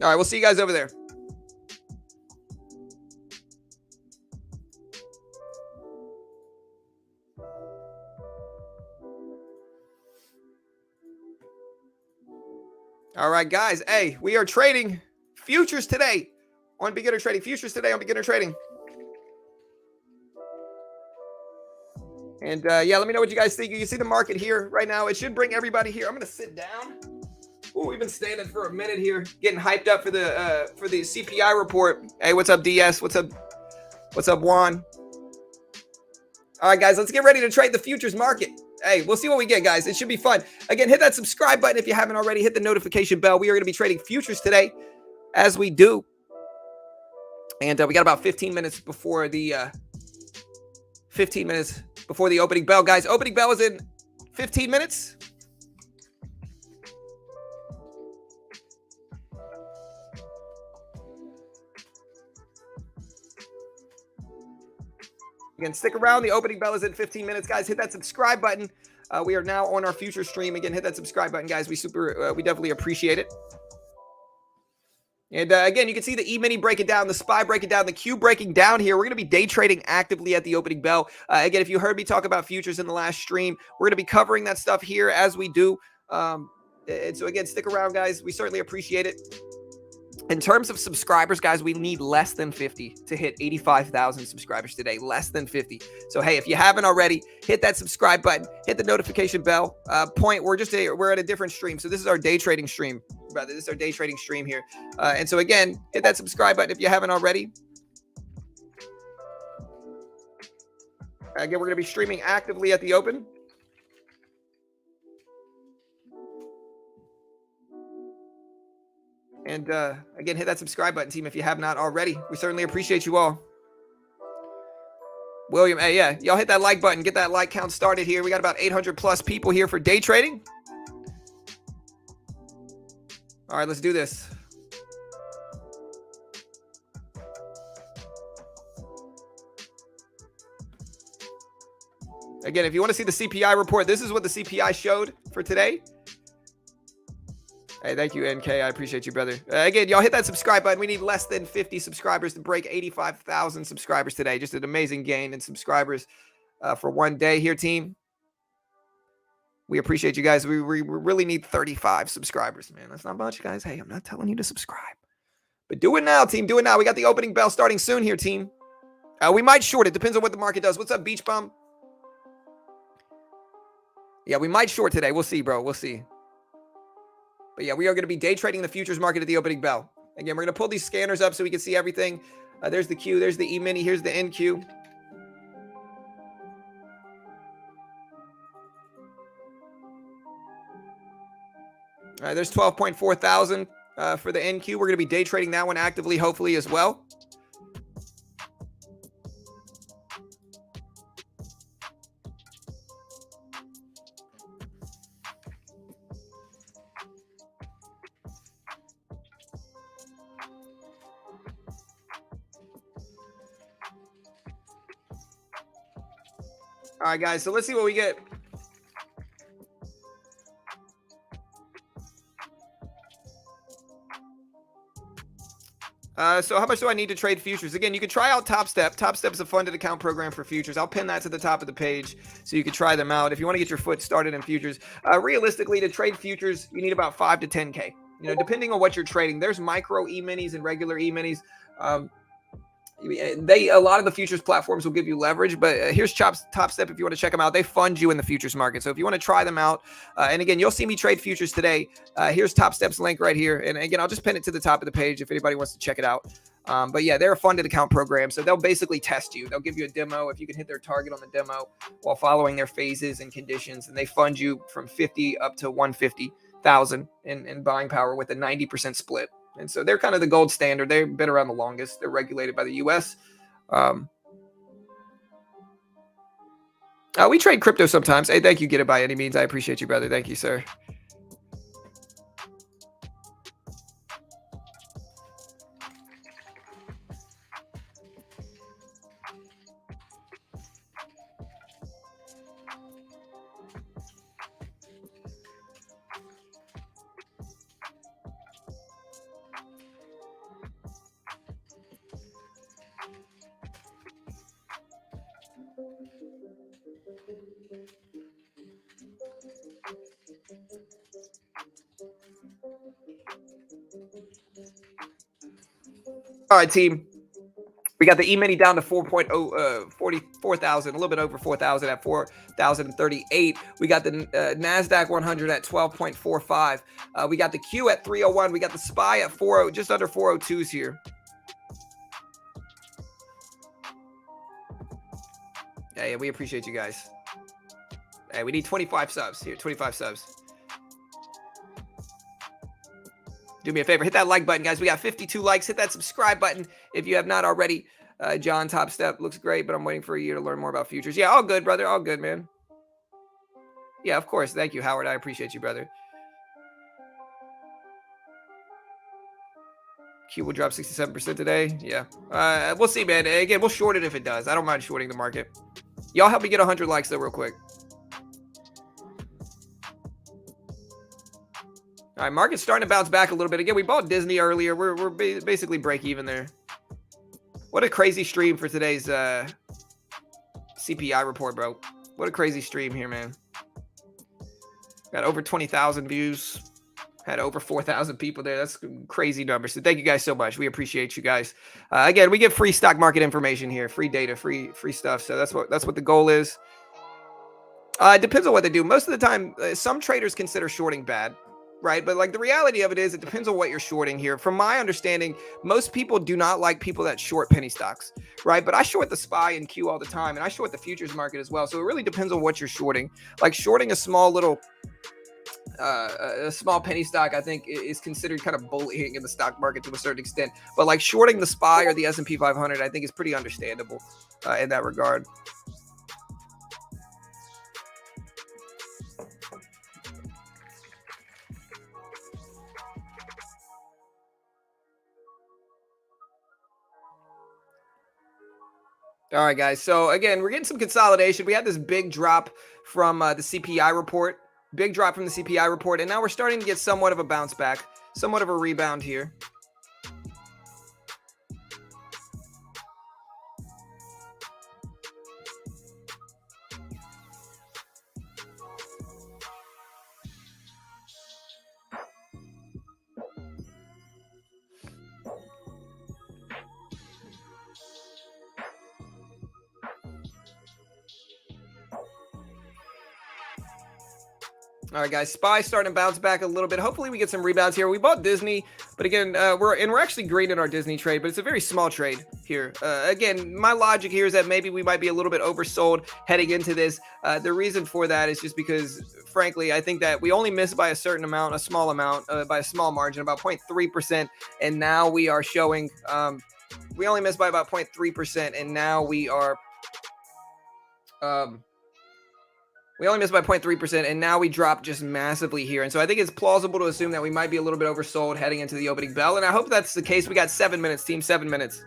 All right, we'll see you guys over there. All right, guys. Hey, we are trading futures today on beginner trading. Futures today on beginner trading. And yeah, let me know what you guys think. You can see the market here right now. It should bring everybody here. I'm going to sit down. Ooh, we've been standing for a minute here, getting hyped up for the CPI report. Hey, what's up, DS? What's up? What's up, Juan? All right, guys, let's get ready to trade the futures market. Hey, we'll see what we get, guys. It should be fun. Again, hit that subscribe button if you haven't already. Hit the notification bell. We are going to be trading futures today, as we do. And we got about 15 minutes before the 15 minutes before the opening bell, guys. Opening bell is in 15 minutes. Again, stick around. The opening bell is in 15 minutes, guys. Hit that subscribe button. We are now on our future stream. Again, hit that subscribe button, guys. We definitely appreciate it. And again, you can see the E-mini breaking down, the SPY breaking down, the Q breaking down here. We're going to be day trading actively at the opening bell. Again, if you heard me talk about futures in the last stream, we're going to be covering that stuff here as we do. And so again, stick around, guys. We certainly appreciate it. In terms of subscribers, guys, we need less than 50 to hit 85,000 subscribers today. Less than 50. So, hey, if you haven't already, hit that subscribe button, hit the notification bell. We're at a different stream. So this is our day trading stream, brother. This is our day trading stream here. And so again, hit that subscribe button if you haven't already. Again, we're going to be streaming actively at the open. And again, hit that subscribe button, team, if you have not already. We certainly appreciate you all. William, hey, yeah, y'all hit that like button. Get that like count started here. We got about 800 plus people here for day trading. All right, let's do this. Again, if you want to see the CPI report, this is what the CPI showed for today. Hey, thank you, NK. I appreciate you, brother. Again, y'all hit that subscribe button. We need less than 50 subscribers to break 85,000 subscribers today. Just an amazing gain in subscribers for one day here, team. We appreciate you guys. We really need 35 subscribers, man. That's not much, guys. Hey, I'm not telling you to subscribe. But do it now, team. Do it now. We got the opening bell starting soon here, team. We might short it. Depends on what the market does. What's up, Beach Bum? Yeah, we might short today. We'll see, bro. We'll see. But yeah, we are going to be day trading the futures market at the opening bell. Again, we're going to pull these scanners up so we can see everything. There's the Q, there's the E-mini, here's the NQ. All right, there's 12.4 thousand for the NQ. We're going to be day trading that one actively, hopefully, as well. All right, guys, so let's see what we get. So how much do I need to trade futures? Again, you can try out Top Step. Top Step is a funded account program for futures. I'll pin that to the top of the page so you can try them out. If you want to get your foot started in futures, realistically, to trade futures, you need about 5 to 10K. You know, depending on what you're trading. There's micro E-minis and regular E-minis. A lot of the futures platforms will give you leverage, but here's Top Step if you want to check them out. They fund you in the futures market. So if you want to try them out, and again, you'll see me trade futures today. Here's Top Step's link right here. And again, I'll just pin it to the top of the page if anybody wants to check it out. But yeah, they're a funded account program. So they'll basically test you. They'll give you a demo if you can hit their target on the demo while following their phases and conditions. And they fund you from 50 up to 150,000 in buying power with a 90% split. And so they're kind of the gold standard. They've been around the longest. They're regulated by the U.S. We trade crypto sometimes. Hey, thank you, Get It By Any Means. I appreciate you, brother. Thank you, sir. All right, team. We got the E-mini down to 44,000, a little bit over 4,000 at 4,038. We got the NASDAQ 100 at 12.45. We got the Q at 301. We got the SPY at 40, just under 402s here. Yeah, we appreciate you guys. Hey, we need 25 subs here, 25 subs. Do me a favor, hit that like button, guys. We got 52 likes. Hit that subscribe button if you have not already. John, Top Step looks great, but I'm waiting for a year to learn more about futures. Yeah, all good, brother. All good, man. Yeah, of course. Thank you, Howard. I appreciate you, brother. Q will drop 67% today. Yeah. We'll see, man. Again, we'll short it if it does. I don't mind shorting the market. Y'all help me get 100 likes, though, real quick. All right, market's starting to bounce back a little bit. Again, we bought Disney earlier. We're basically break even there. What a crazy stream for today's CPI report, bro. What a crazy stream here, man. Got over 20,000 views. Had over 4,000 people there. That's crazy numbers. So thank you guys so much. We appreciate you guys. Again, we get free stock market information here, free data, free stuff. So that's what the goal is. It depends on what they do. Most of the time, some traders consider shorting bad. Right. But like the reality of it is it depends on what you're shorting here. From my understanding, most people do not like people that short penny stocks. Right. But I short the SPY and Q all the time, and I short the futures market as well. So it really depends on what you're shorting. Like shorting a small little a small penny stock, I think, is considered kind of bullying in the stock market to a certain extent. But like shorting the SPY or the S&P 500, I think is pretty understandable in that regard. All right, guys. So again, we're getting some consolidation. We had this big drop from the CPI report, big drop from the CPI report, and now we're starting to get somewhat of a bounce back, somewhat of a rebound here. All right, guys. SPY starting to bounce back a little bit. Hopefully, we get some rebounds here. We bought Disney, but again, we're actually green in our Disney trade, but it's a very small trade here. Again, my logic here is that maybe we might be a little bit oversold heading into this. The reason for that is just because, frankly, I think that we only missed by a certain amount, a small amount, by a small margin, about 0.3%, and now we are showing. We only missed by about 0.3%, and now we are. We only missed by 0.3%, and now we drop just massively here. And so I think it's plausible to assume that we might be a little bit oversold heading into the opening bell. And I hope that's the case. We got 7 minutes, team, 7 minutes.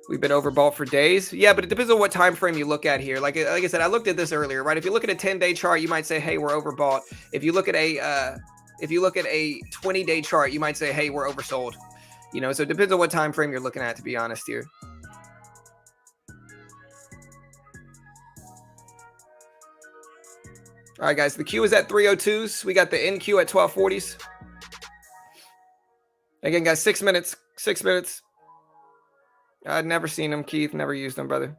We've been overbought for days. Yeah, but it depends on what time frame you look at here. Like I said, I looked at this earlier, right? If you look at a 10-day chart, you might say, hey, we're overbought. If you look at a 20-day chart, you might say, hey, we're oversold. You know, so it depends on what time frame you're looking at, to be honest here. All right, guys, the Q is at 302s. We got the NQ at 1240s. Again, guys, 6 minutes. 6 minutes. I'd never seen them, Keith. Never used them, brother.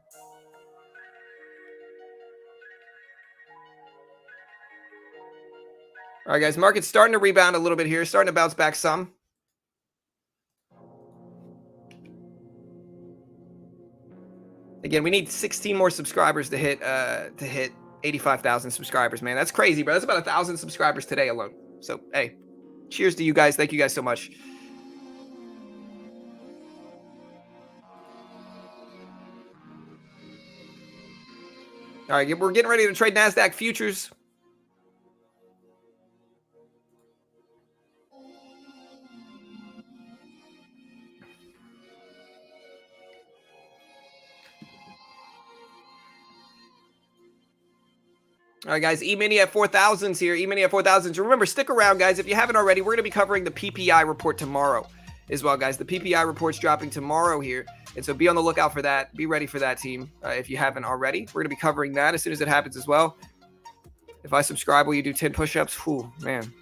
All right, guys, market's starting to rebound a little bit here. Starting to bounce back some. Again, we need 16 more subscribers to hit 85,000 subscribers, man. That's crazy, bro. That's about 1,000 subscribers today alone. So, hey, cheers to you guys. Thank you guys so much. All right, we're getting ready to trade NASDAQ futures. All right, guys, E-mini at 4,000s here. E-mini at 4,000s. Remember, stick around, guys. If you haven't already, we're going to be covering the PPI report tomorrow as well, guys. The PPI report's dropping tomorrow here. And so be on the lookout for that. Be ready for that, team, if you haven't already. We're going to be covering that as soon as it happens as well. If I subscribe, will you do 10 push-ups? Whew, man.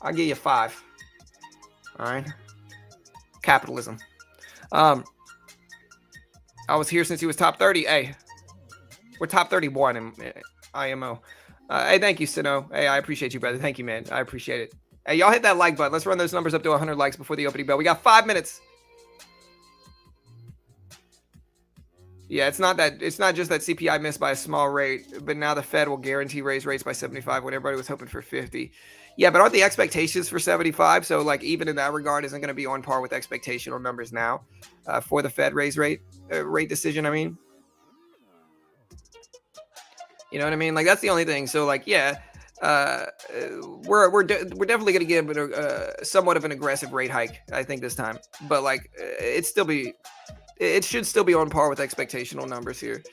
I'll give you 5. All right. Capitalism. I was here since he was top 30. Hey, we're top 31 in IMO. Hey, thank you, Sino. Hey, I appreciate you, brother. Thank you, man. I appreciate it. Hey, y'all hit that like button. Let's run those numbers up to 100 likes before the opening bell. We got 5 minutes. Yeah, it's not just that CPI missed by a small rate, but now the Fed will guarantee raise rates by 75 when everybody was hoping for 50. Yeah, but aren't the expectations for 75? So like even in that regard, isn't going to be on par with expectational numbers now for the Fed raise rate decision. I mean, you know what I mean? Like that's the only thing. So like, yeah, we're definitely going to give somewhat of an aggressive rate hike, I think this time. But like, it should still be on par with expectational numbers here.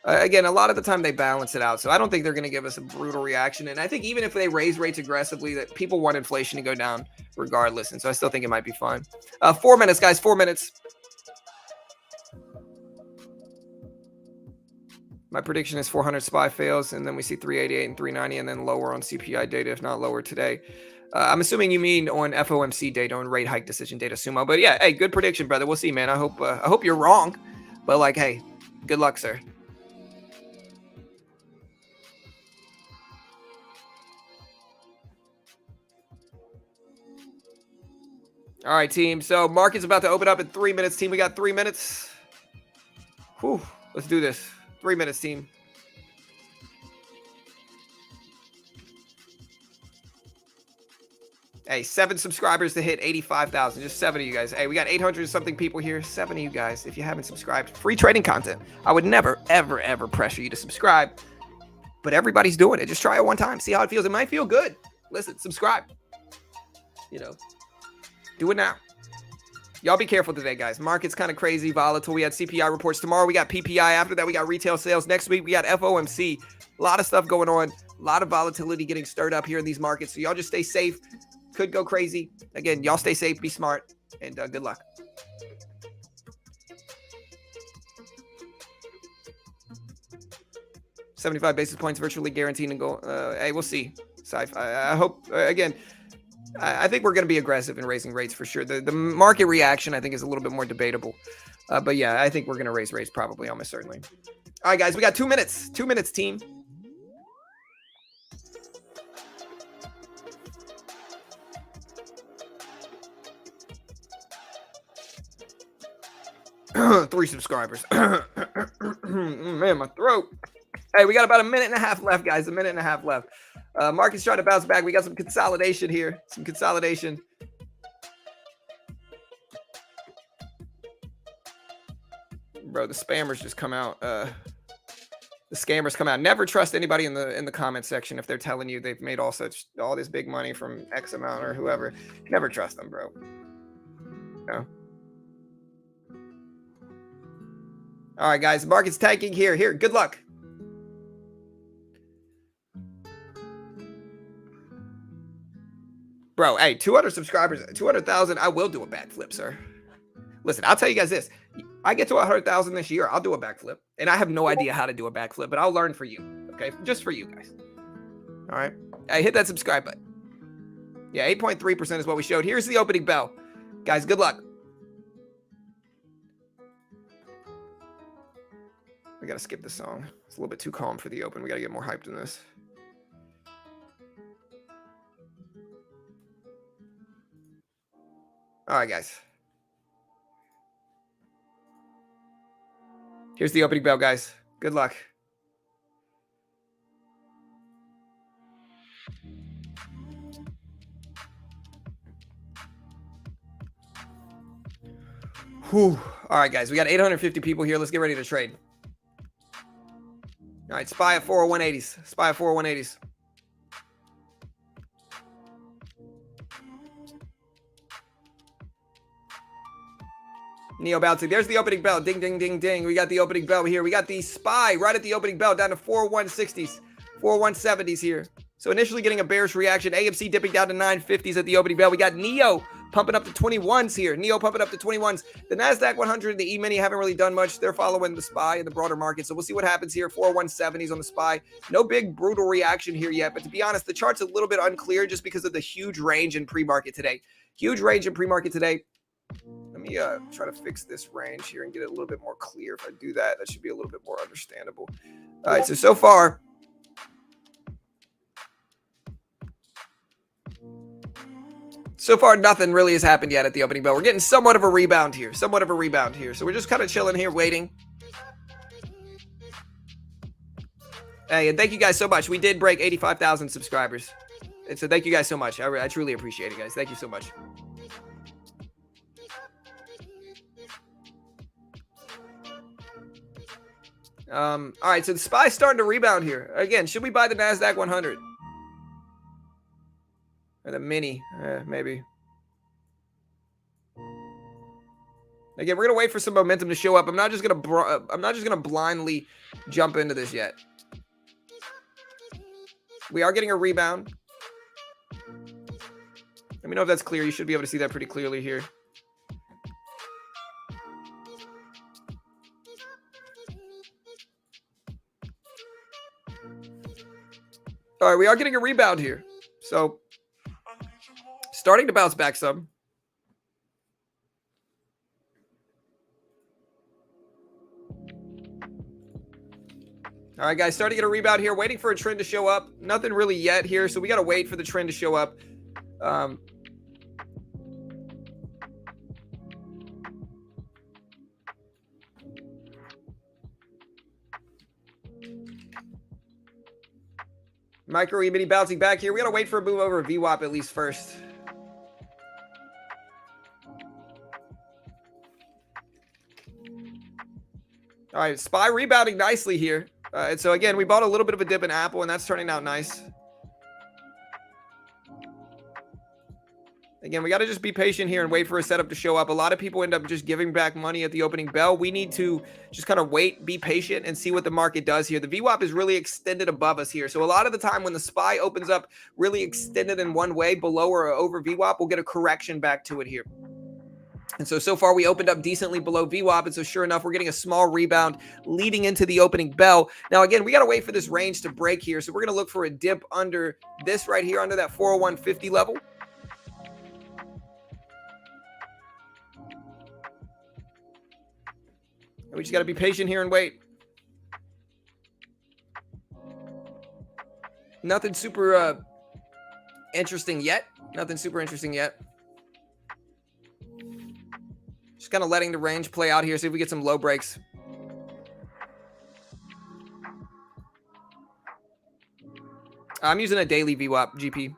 Again, a lot of the time they balance it out. So I don't think they're going to give us a brutal reaction. And I think even if they raise rates aggressively, that people want inflation to go down regardless. And so I still think it might be fine. 4 minutes, guys, 4 minutes. My prediction is 400 SPY fails, and then we see 388 and 390, and then lower on CPI data, if not lower today. I'm assuming you mean on FOMC data, on rate hike decision data, Sumo. But yeah, hey, good prediction, brother. We'll see, man. I hope you're wrong. But like, hey, good luck, sir. All right, team. So market's about to open up in 3 minutes, team. We got 3 minutes. Whew. Let's do this. 3 minutes, team. Hey, 7 subscribers to hit 85,000. Just 7 of you guys. Hey, we got 800 something people here. 7 of you guys. If you haven't subscribed, free trading content. I would never, ever, ever pressure you to subscribe. But everybody's doing it. Just try it one time. See how it feels. It might feel good. Listen, subscribe. You know, do it now. Y'all be careful today, guys. Market's kind of crazy, volatile. We had CPI reports tomorrow. We got PPI. After that, we got retail sales. Next week, we got FOMC. A lot of stuff going on. A lot of volatility getting stirred up here in these markets. So y'all just stay safe. Could go crazy. Again, y'all stay safe, be smart, and good luck. $75 basis points virtually guaranteed to go. Hey, we'll see. I hope, again, I think we're going to be aggressive in raising rates for sure. The market reaction, I think, is a little bit more debatable. But yeah, I think we're going to raise rates probably, almost certainly. All right, guys, we got 2 minutes. 2 minutes, team. Three subscribers. Man, my throat. Hey, we got about a minute and a half left, guys. A minute and a half left. Market's trying to bounce back. We got some consolidation here. Some consolidation. Bro, the spammers just come out. The scammers come out. Never trust anybody in the comment section if they're telling you they've made all this big money from X amount or whoever. Never trust them, bro. No. All right, guys. Market's tanking here. Here, good luck. Bro, hey, 200 subscribers, 200,000. I will do a backflip, sir. Listen, I'll tell you guys this. I get to 100,000 this year, I'll do a backflip. And I have no idea how to do a backflip, but I'll learn for you. Okay? Just for you guys. All right? Hey, hit that subscribe button. Yeah, 8.3% is what we showed. Here's the opening bell. Guys, good luck. We got to skip this song. It's a little bit too calm for the open. We got to get more hyped in this. All right, guys. Here's the opening bell, guys. Good luck. Whew. All right, guys. We got 850 people here. Let's get ready to trade. All right, SPY at 40180s. SPY at 40180s. Neo bouncing. There's the opening bell. Ding, ding, ding, ding. We got the opening bell here. We got the SPY right at the opening bell down to 4160s, 4170s here. So initially getting a bearish reaction. AMC dipping down to 950s at the opening bell. We got Neo pumping up to 21s here. Neo pumping up to 21s. The NASDAQ 100 and the E-mini haven't really done much. They're following the SPY and the broader market. So we'll see what happens here. 4170s on the SPY. No big brutal reaction here yet. But to be honest, the chart's a little bit unclear just because of the huge range in pre-market today. Huge range in pre-market today. Let me try to fix this range here and get it a little bit more clear. If I do that, that should be a little bit more understandable. All right, so far, nothing really has happened yet at the opening bell. We're getting somewhat of a rebound here. So we're just kind of chilling here, waiting. Hey, and thank you guys so much. We did break 85,000 subscribers. And so thank you guys so much. I truly appreciate it, guys. Thank you so much. All right, so the SPY's starting to rebound here. Again, should we buy the NASDAQ 100? Or the mini, maybe. Again, we're gonna wait for some momentum to show up. I'm not just gonna blindly jump into this yet. We are getting a rebound. Let me know if that's clear. You should be able to see that pretty clearly here. All right, we are getting a rebound here. So, starting to bounce back some. All right, guys, starting to get a rebound here. Waiting for a trend to show up. Nothing really yet here, so we got to wait for the trend to show up. Micro E-mini bouncing back here. We got to wait for a move over VWAP at least first. All right, SPY rebounding nicely here. And so, again, we bought a little bit of a dip in Apple, and that's turning out nice. Again, we got to just be patient here and wait for a setup to show up. A lot of people end up just giving back money at the opening bell. We need to just kind of wait, be patient, and see what the market does here. The VWAP is really extended above us here. So a lot of the time when the SPY opens up really extended in one way, below or over VWAP, we'll get a correction back to it here. And so far we opened up decently below VWAP. And so sure enough, we're getting a small rebound leading into the opening bell. Now, again, we got to wait for this range to break here. So we're going to look for a dip under this right here, under that 401.50 level. And we just got to be patient here and wait. Nothing super interesting yet. Just kind of letting the range play out here. See if we get some low breaks. I'm using a daily VWAP GP.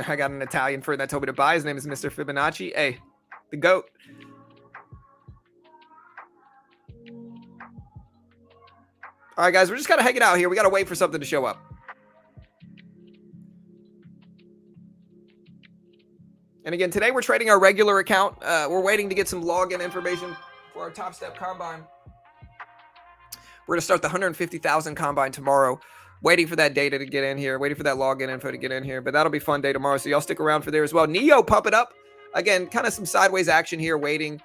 I got an Italian friend that told me to buy. His name is Mr. Fibonacci. Hey, the GOAT. All right, guys, we're just kind of hanging out here. We got to wait for something to show up. And again, today we're trading our regular account. We're waiting to get some login information for our Top Step Combine. We're going to start the 150,000 Combine tomorrow. Waiting for that data to get in here. Waiting for that login info to get in here. But that'll be a fun day tomorrow. So y'all stick around for there as well. NEO, pump it up. Again, kind of some sideways action here, waiting.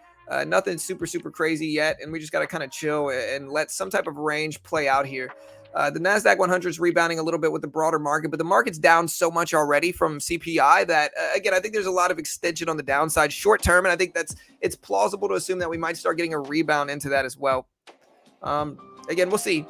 Nothing super crazy yet. And we just got to kind of chill and let some type of range play out here. The NASDAQ 100 is rebounding a little bit with the broader market, but the market's down so much already from CPI that, again, I think there's a lot of extension on the downside short term. And I think it's plausible to assume that we might start getting a rebound into that as well. Again, we'll see.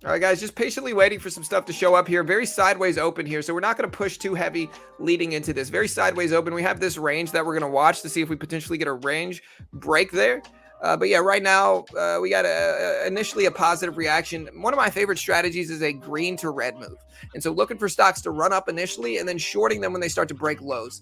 All right, guys, just patiently waiting for some stuff to show up here. Very sideways open here, so we're not going to push too heavy leading into this. Very sideways open. We have this range that we're going to watch to see if we potentially get a range break there. But yeah, right now we got initially a positive reaction. One of my favorite strategies is a green to red move. And so looking for stocks to run up initially and then shorting them when they start to break lows.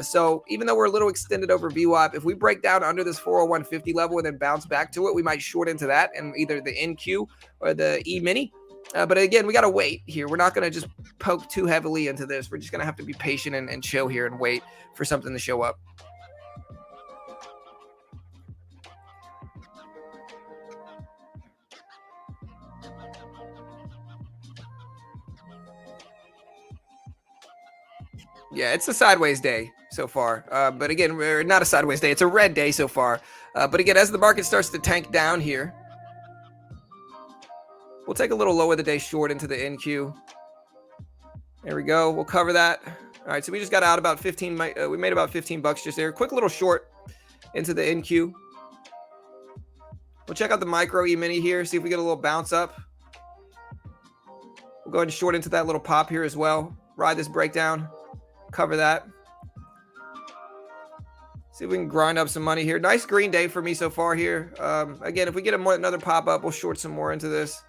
So even though we're a little extended over VWAP, if we break down under this 401.50 level and then bounce back to it, we might short into that and either the NQ or the E-mini. But again, we got to wait here. We're not going to just poke too heavily into this. We're just going to have to be patient and chill here and wait for something to show up. Yeah, it's a sideways day so far. But again, we're not a sideways day. It's a red day so far. But again, as the market starts to tank down here, we'll take a little low of the day short into the NQ. There we go. We'll cover that. All right, so we just got out about 15. We made about 15 bucks just there. Quick little short into the NQ. We'll check out the micro E-mini here, see if we get a little bounce up. We'll go ahead and short into that little pop here as well. Ride this breakdown. Cover that. See if we can grind up some money here. Nice green day for me so far here. Again, if we get another pop up, we'll short some more into this.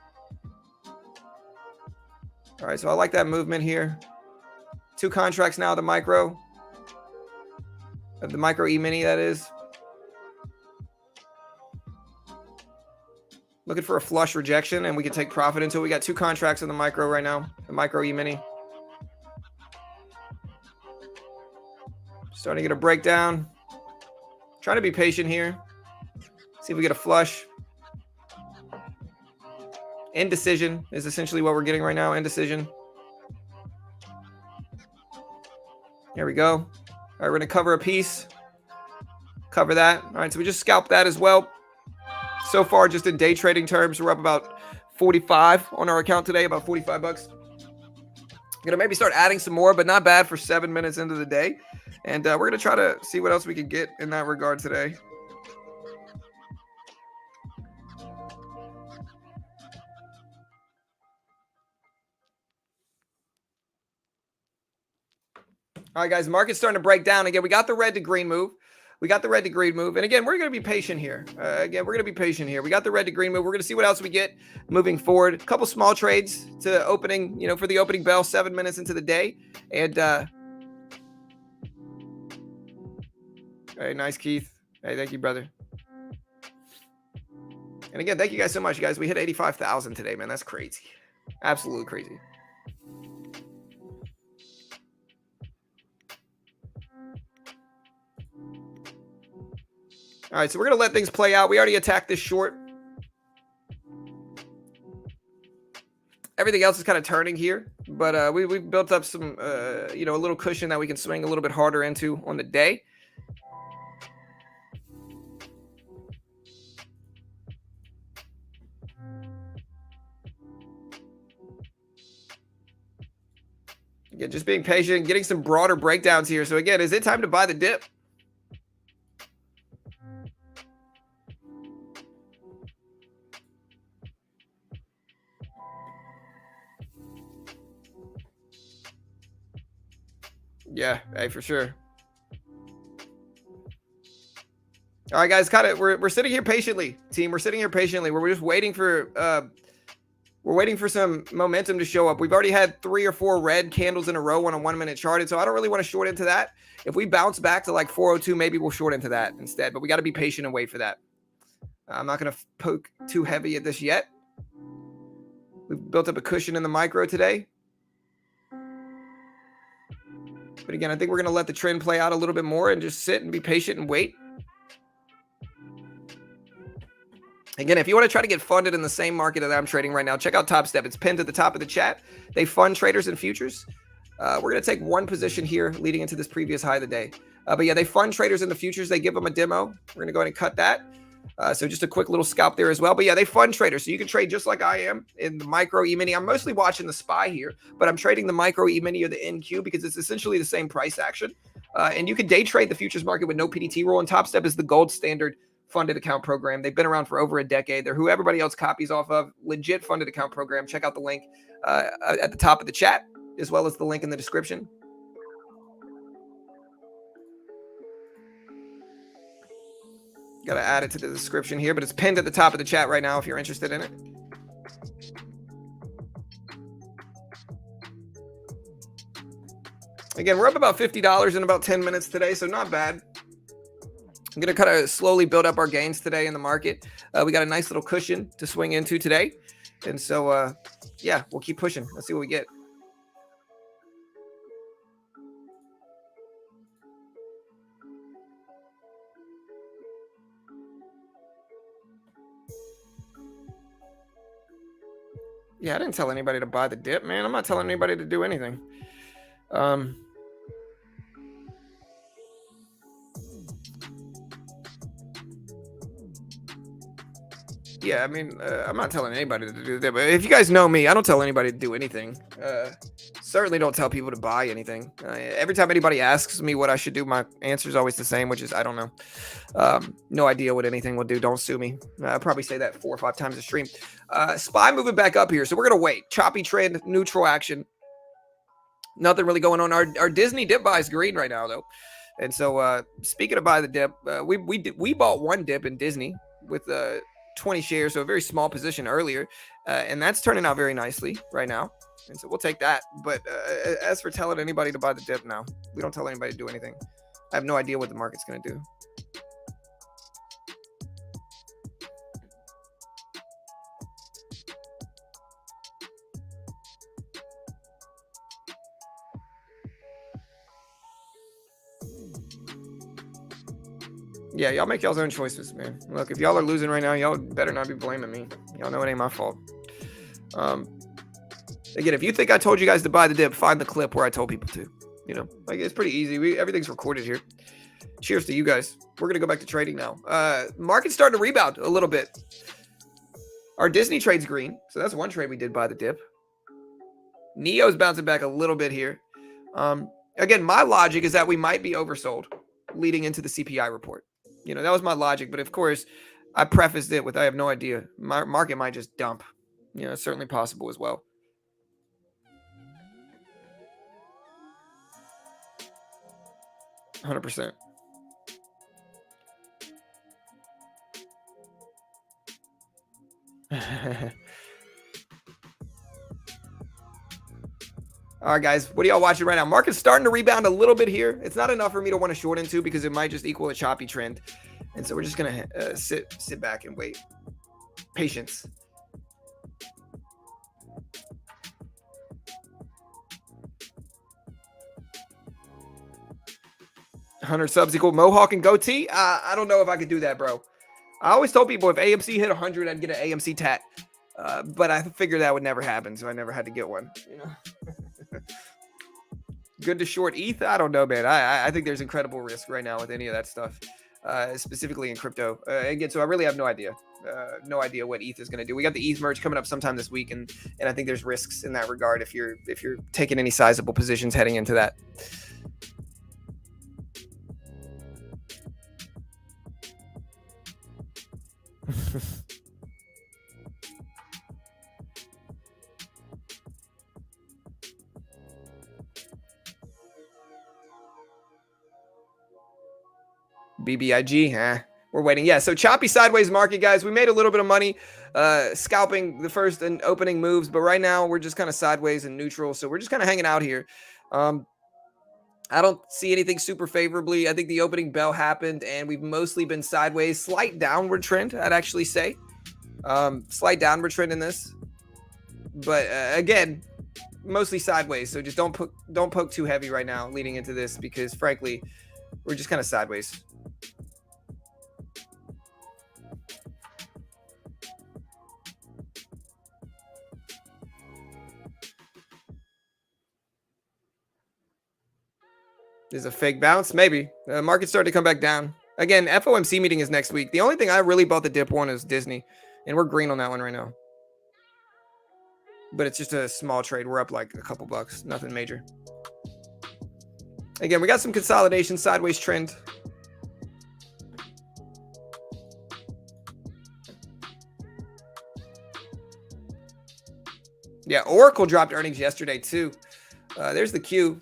All right, so I like that movement here. 2 contracts now, the micro E-mini, that is. Looking for a flush rejection, and we can take profit until we got 2 contracts in the micro right now, the micro E-mini. Starting to get a breakdown. Trying to be patient here. See if we get a flush. Indecision is essentially what we're getting right now. Indecision. There we go. All right, we're going to cover a piece. Cover that. All right, so we just scalped that as well. So far, just in day trading terms, we're up about 45 on our account today, about 45 bucks. Gonna maybe start adding some more, but not bad for 7 minutes into the day. And we're gonna try to see what else we can get in that regard today. All right, guys, market's starting to break down. Again, we got the red to green move. And again, we're going to be patient here. We got the red to green move. We're going to see what else we get moving forward. A couple small trades to opening, for the opening bell, 7 minutes into the day. And, hey, nice, Keith. Hey, thank you, brother. And again, thank you guys so much, guys. We hit 85,000 today, man. That's crazy. Absolutely crazy. All right, so we're going to let things play out. We already attacked this short. Everything else is kind of turning here, but we've built up some, a little cushion that we can swing a little bit harder into on the day. Again, just being patient, getting some broader breakdowns here. So again, is it time to buy the dip? Yeah, hey, for sure. All right, guys, we're sitting here patiently, team. We're sitting here patiently. We're just waiting for some momentum to show up. We've already had 3 or 4 red candles in a row on a 1 minute chart, and so I don't really want to short into that. If we bounce back to like 402, maybe we'll short into that instead. But we got to be patient and wait for that. I'm not going to poke too heavy at this yet. We've built up a cushion in the micro today. But again, I think we're going to let the trend play out a little bit more and just sit and be patient and wait. Again, if you want to try to get funded in the same market that I'm trading right now, check out Top Step. It's pinned at the top of the chat. They fund traders and futures. We're going to take one position here leading into this previous high of the day. But yeah, they fund traders in the futures. They give them a demo. We're going to go ahead and cut that. So just a quick little scalp there as well. But yeah, they fund traders. So you can trade just like I am in the micro E-mini. I'm mostly watching the SPY here, but I'm trading the micro E-mini or the NQ because it's essentially the same price action. And you can day trade the futures market with no PDT rule. And Top Step is the gold standard funded account program. They've been around for over a decade. They're who everybody else copies off of. Legit funded account program. Check out the link at the top of the chat, as well as the link in the description. Got to add it to the description here, but it's pinned at the top of the chat right now if you're interested in it. Again, we're up about $50 in about 10 minutes today, so not bad. I'm going to kind of slowly build up our gains today in the market. We got a nice little cushion to swing into today. And so, yeah, we'll keep pushing. Let's see what we get. Yeah, I didn't tell anybody to buy the dip, man. I'm not telling anybody to do anything. Yeah, I mean, I'm not telling anybody to do that, but if you guys know me, I don't tell anybody to do anything. Certainly don't tell people to buy anything. Every time anybody asks me what I should do, my answer is always the same, which is I don't know. No idea what anything will do. Don't sue me. I'll probably say that 4 or 5 times a stream. SPY moving back up here, so we're gonna wait. Choppy trend, neutral action. Nothing really going on. Our Disney dip buy is green right now, though. And so, speaking of buy the dip, we bought one dip in Disney with 20 shares, so a very small position earlier, and that's turning out very nicely right now. And so we'll take that. But as for telling anybody to buy the dip, no, we don't tell anybody to do anything. I have no idea what the market's going to do. Yeah, y'all make y'all's own choices, man. Look, if y'all are losing right now, y'all better not be blaming me. Y'all know it ain't my fault. Again, if you think I told you guys to buy the dip, find the clip where I told people to. You know, like it's pretty easy. Everything's recorded here. Cheers to you guys. We're gonna go back to trading now. Market's starting to rebound a little bit. Our Disney trade's green, so that's one trade we did buy the dip. Neo's bouncing back a little bit here. Again, my logic is that we might be oversold leading into the CPI report. You know, that was my logic, but of course, I prefaced it with I have no idea. Market might just dump. You know, it's certainly possible as well. %. All right, guys, what are y'all watching right now? Market's starting to rebound a little bit here. It's not enough for me to want to short into because it might just equal a choppy trend. And so we're just going to sit back and wait. Patience. $100 subs equal Mohawk and goatee. I don't know if I could do that, bro. I always told people if AMC hit 100, I'd get an AMC tat. But I figured that would never happen, so I never had to get one. You know. Good to short ETH? I don't know, man. I think there's incredible risk right now with any of that stuff, specifically in crypto. Again, so I really have no idea. No idea what ETH is going to do. We got the ETH merge coming up sometime this week, and I think there's risks in that regard if you're taking any sizable positions heading into that. BBIG, we're waiting. Yeah, so choppy sideways market, guys. We made a little bit of money scalping the first and opening moves, but right now we're just kind of sideways and neutral, so we're just kind of hanging out here. I don't see anything super favorably. I think the opening bell happened, and we've mostly been sideways. Slight downward trend, I'd actually say. Slight downward trend in this. But again, mostly sideways, so just don't poke too heavy right now leading into this because, frankly, we're just kind of sideways. There's a fake bounce, maybe. The market started to come back down. Again, FOMC meeting is next week. The only thing I really bought the dip on is Disney, and we're green on that one right now. But it's just a small trade. We're up like a couple bucks, nothing major. Again, we got some consolidation, sideways trend. Yeah, Oracle dropped earnings yesterday too. There's the Q.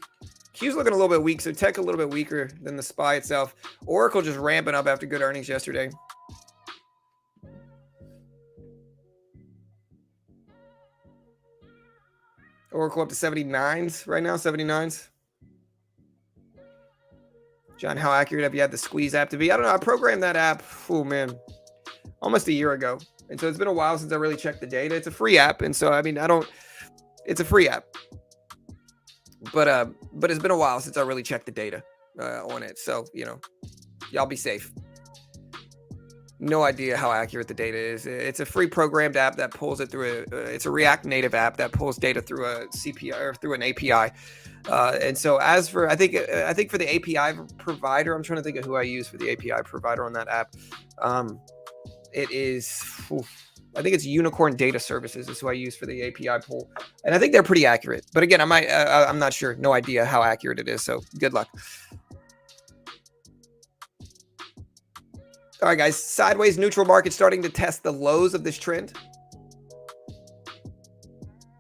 Q's looking a little bit weak, so tech a little bit weaker than the SPY itself. Oracle just ramping up after good earnings yesterday. Oracle up to 79s right now, 79s. John, how accurate have you had the Squeeze app to be? I don't know. I programmed that app, oh man, almost a year ago. And so it's been a while since I really checked the data. It's a free app. And so, I mean, it's a free app, but it's been a while since I really checked the data on it. So, y'all be safe. No idea how accurate the data is. It's a free programmed app that pulls it through it's a React Native app that pulls data through a CPI or through an API. And so as for, I think for the API provider, I'm trying to think of who I use for the API provider on that app. It is, I think it's Unicorn Data Services is who I use for the API pull. And I think they're pretty accurate. But again, I'm not sure. No idea how accurate it is. So good luck. All right, guys, sideways neutral market starting to test the lows of this trend.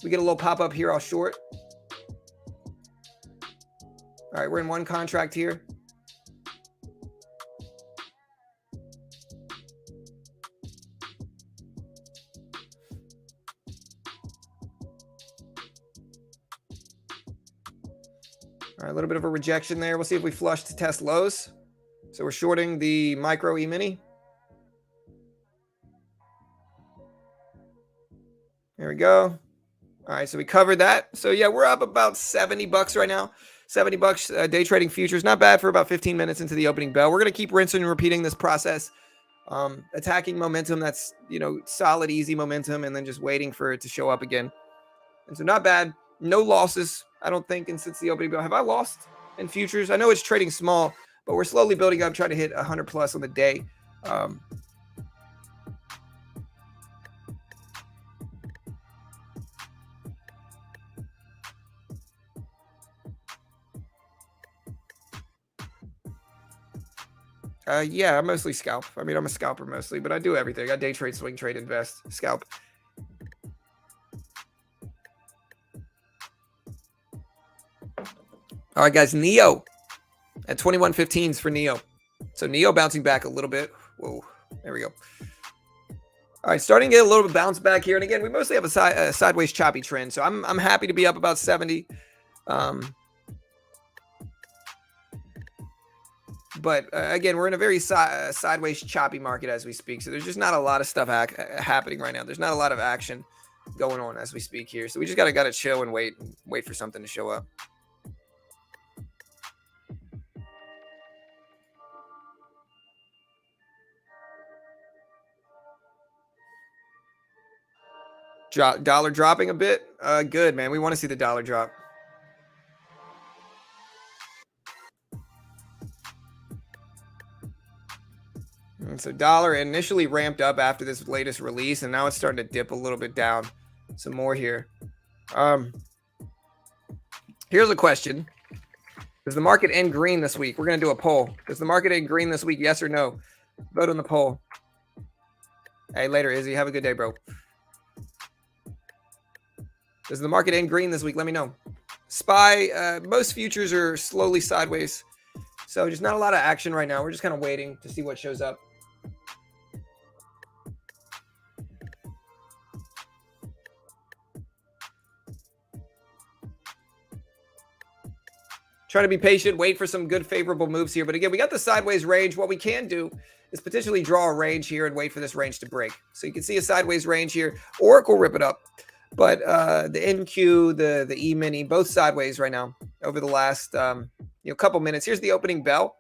We get a little pop up here, I'll short. All right, we're in one contract here. All right, a little bit of a rejection there. We'll see if we flush to test lows. So we're shorting the micro E-mini. There we go. All right, so we covered that. So yeah, we're up about $70 right now. $70 day trading futures. Not bad for about 15 minutes into the opening bell. We're going to keep rinsing and repeating this process. Attacking momentum that's, solid, easy momentum, and then just waiting for it to show up again. And so not bad. No losses, I don't think, and since the opening bell. Have I lost in futures? I know it's trading small, but we're slowly building up, trying to hit 100 plus on the day. Yeah, I'm mostly scalp. I mean, I'm a scalper mostly, but I do everything. I day trade, swing trade, invest, scalp. All right, guys, Neo at 21.15s for Neo. So Neo bouncing back a little bit. Whoa, there we go. All right, starting to get a little bit bounce back here. And again, we mostly have a sideways choppy trend. So I'm happy to be up about 70. But again, we're in a very sideways choppy market as we speak. So there's just not a lot of stuff happening right now. There's not a lot of action going on as we speak here. So we just gotta chill and wait for something to show up. Dollar dropping a bit. Good, man. We want to see the dollar drop. And so dollar initially ramped up after this latest release, and now it's starting to dip a little bit down. Some more here. Here's a question. Does the market end green this week? We're going to do a poll. Does the market end green this week? Yes or no? Vote on the poll. Hey, later, Izzy. Have a good day, bro. Does the market end green this week? Let me know. SPY, most futures are slowly sideways. So just not a lot of action right now. We're just kind of waiting to see what shows up. Trying to be patient, wait for some good favorable moves here. But again, we got the sideways range. What we can do is potentially draw a range here and wait for this range to break. So you can see a sideways range here. Oracle rip it up. But the NQ, the E-mini, both sideways right now over the last couple minutes. Here's the opening bell.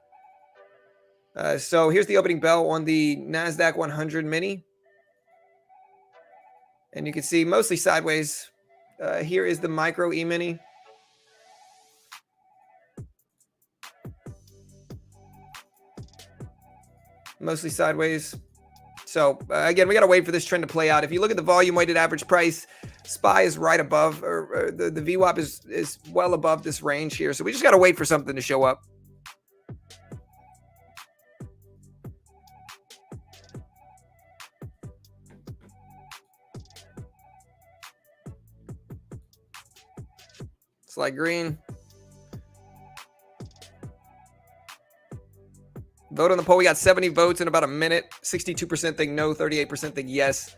So here's the opening bell on the NASDAQ 100 mini. And you can see mostly sideways. Here is the micro E-mini. Mostly sideways. So again, we got to wait for this trend to play out. If you look at the volume weighted average price, SPY is right above, or the VWAP is well above this range here. So we just got to wait for something to show up. It's like green. Vote on the poll. We got 70 votes in about a minute. 62% think no, 38% think yes.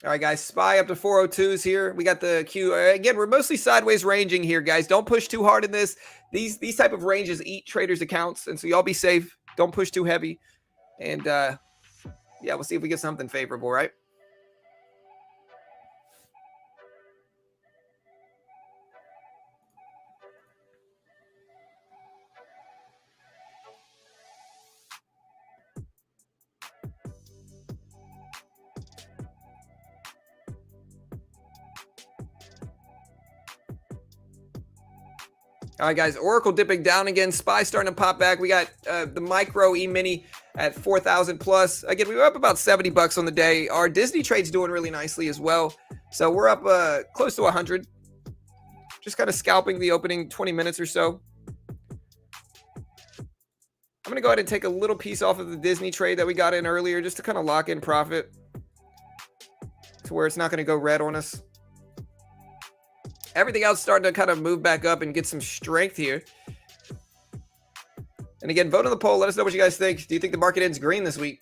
All right, guys, SPY up to 402s here. We got the Q. Again, we're mostly sideways ranging here, guys. Don't push too hard in this. These type of ranges eat traders' accounts, and so y'all be safe. Don't push too heavy. And, yeah, we'll see if we get something favorable, right? All right, guys, Oracle dipping down again. SPY starting to pop back. We got the micro E-mini at 4,000 plus. Again, we were up about 70 bucks on the day. Our Disney trade's doing really nicely as well. So we're up close to 100. Just kind of scalping the opening 20 minutes or so. I'm going to go ahead and take a little piece off of the Disney trade that we got in earlier just to kind of lock in profit to where it's not going to go red on us. Everything else starting to kind of move back up and get some strength here. And again, vote on the poll. Let us know what you guys think. Do you think the market ends green this week?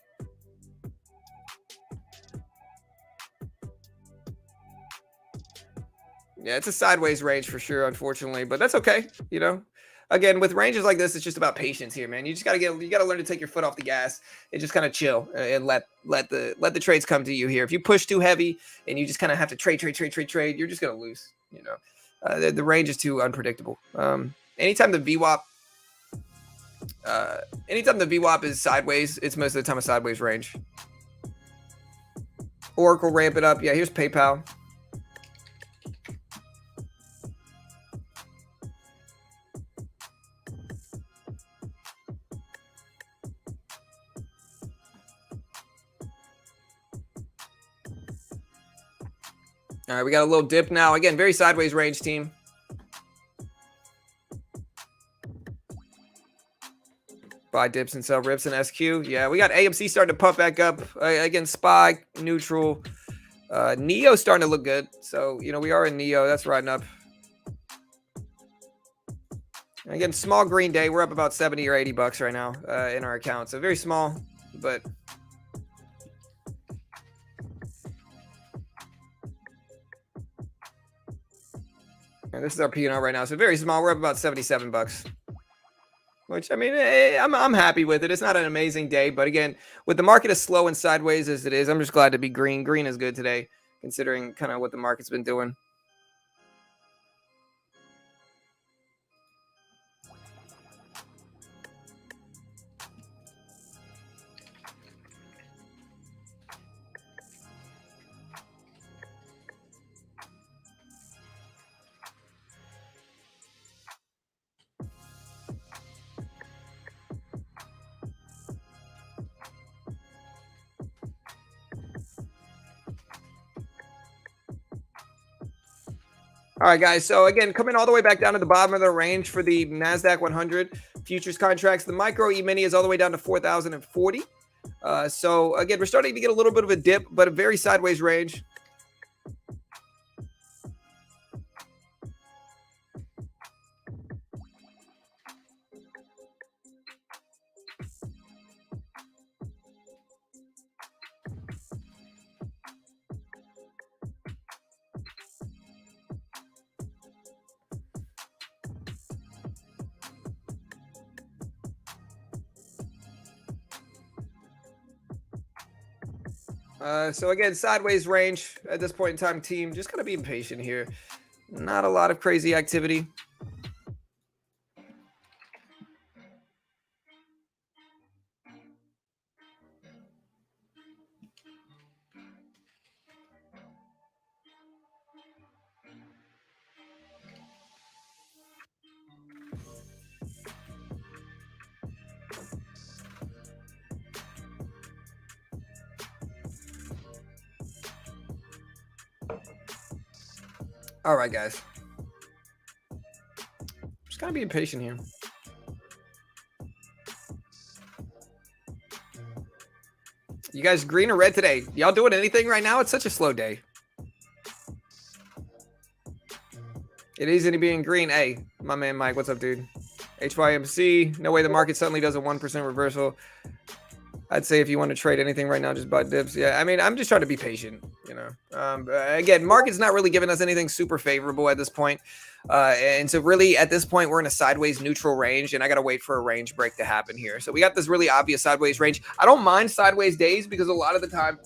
Yeah, it's a sideways range for sure, unfortunately, but that's okay. You know, again, with ranges like this, it's just about patience here, man. You just you gotta learn to take your foot off the gas and just kind of chill and let the trades come to you here. If you push too heavy and you just kind of have to trade, you're just gonna lose. You know, the range is too unpredictable. Anytime the VWAP is sideways, it's most of the time a sideways range. Oracle ramp it up. Yeah, here's PayPal. All right, we got a little dip now. Again, very sideways range, team. Buy dips and sell rips and SQ. Yeah, we got AMC starting to pump back up. Again, SPY, neutral. Neo starting to look good. So, you know, we are in Neo. That's riding up. Again, small green day. We're up about 70 or 80 bucks right now in our account. So very small, but... And this is our P&L right now. So very small. We're up about 77 bucks. Which, I mean, I'm happy with it. It's not an amazing day. But again, with the market as slow and sideways as it is, I'm just glad to be green. Green is good today, considering kind of what the market's been doing. All right, guys. So again, coming all the way back down to the bottom of the range for the NASDAQ 100 futures contracts. The micro E-mini is all the way down to 4,040. So again, we're starting to get a little bit of a dip, but a very sideways range. So again, sideways range at this point in time, team. Just gonna be patient here. Not a lot of crazy activity. All right, guys. Just gotta be impatient here. You guys green or red today? Y'all doing anything right now? It's such a slow day. It is any being green. Hey, my man Mike, what's up, dude? HYMC. No way the market suddenly does a 1% reversal. I'd say if you want to trade anything right now, just buy dips. Yeah, I mean, I'm just trying to be patient, you know. Again, market's not really giving us anything super favorable at this point. And so really at this point, we're in a sideways neutral range, and I got to wait for a range break to happen here. So we got this really obvious sideways range. I don't mind sideways days because a lot of the time,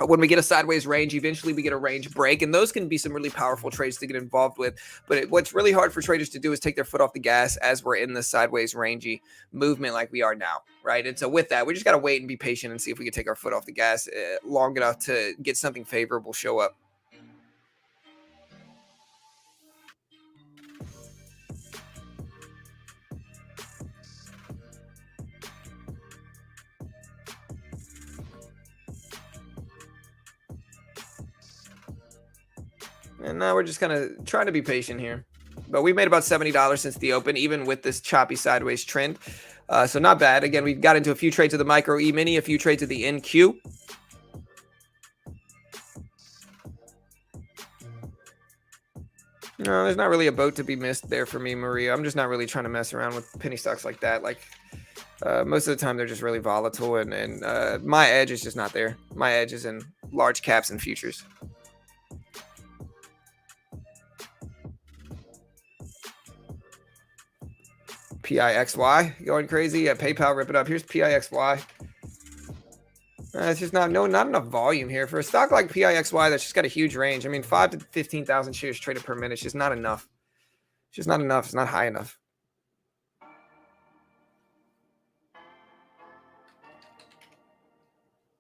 when we get a sideways range, eventually we get a range break, and those can be some really powerful trades to get involved with. But what's really hard for traders to do is take their foot off the gas as we're in this sideways rangy movement like we are now, right? And so with that, we just got to wait and be patient and see if we can take our foot off the gas long enough to get something favorable show up. And now we're just kind of trying to be patient here. But we've made about $70 since the open, even with this choppy sideways trend. So not bad. Again, we've got into a few trades of the micro E-mini, a few trades of the NQ. No, there's not really a boat to be missed there for me, Maria. I'm just not really trying to mess around with penny stocks like that. Like most of the time, they're just really volatile, and my edge is just not there. My edge is in large caps and futures. PIXY going crazy. Yeah, PayPal, rip it up. Here's PIXY. It's just not enough volume here for a stock like PIXY that's just got a huge range. I mean, 5 to 15,000 shares traded per minute. It's just not enough. It's just not enough. It's not high enough.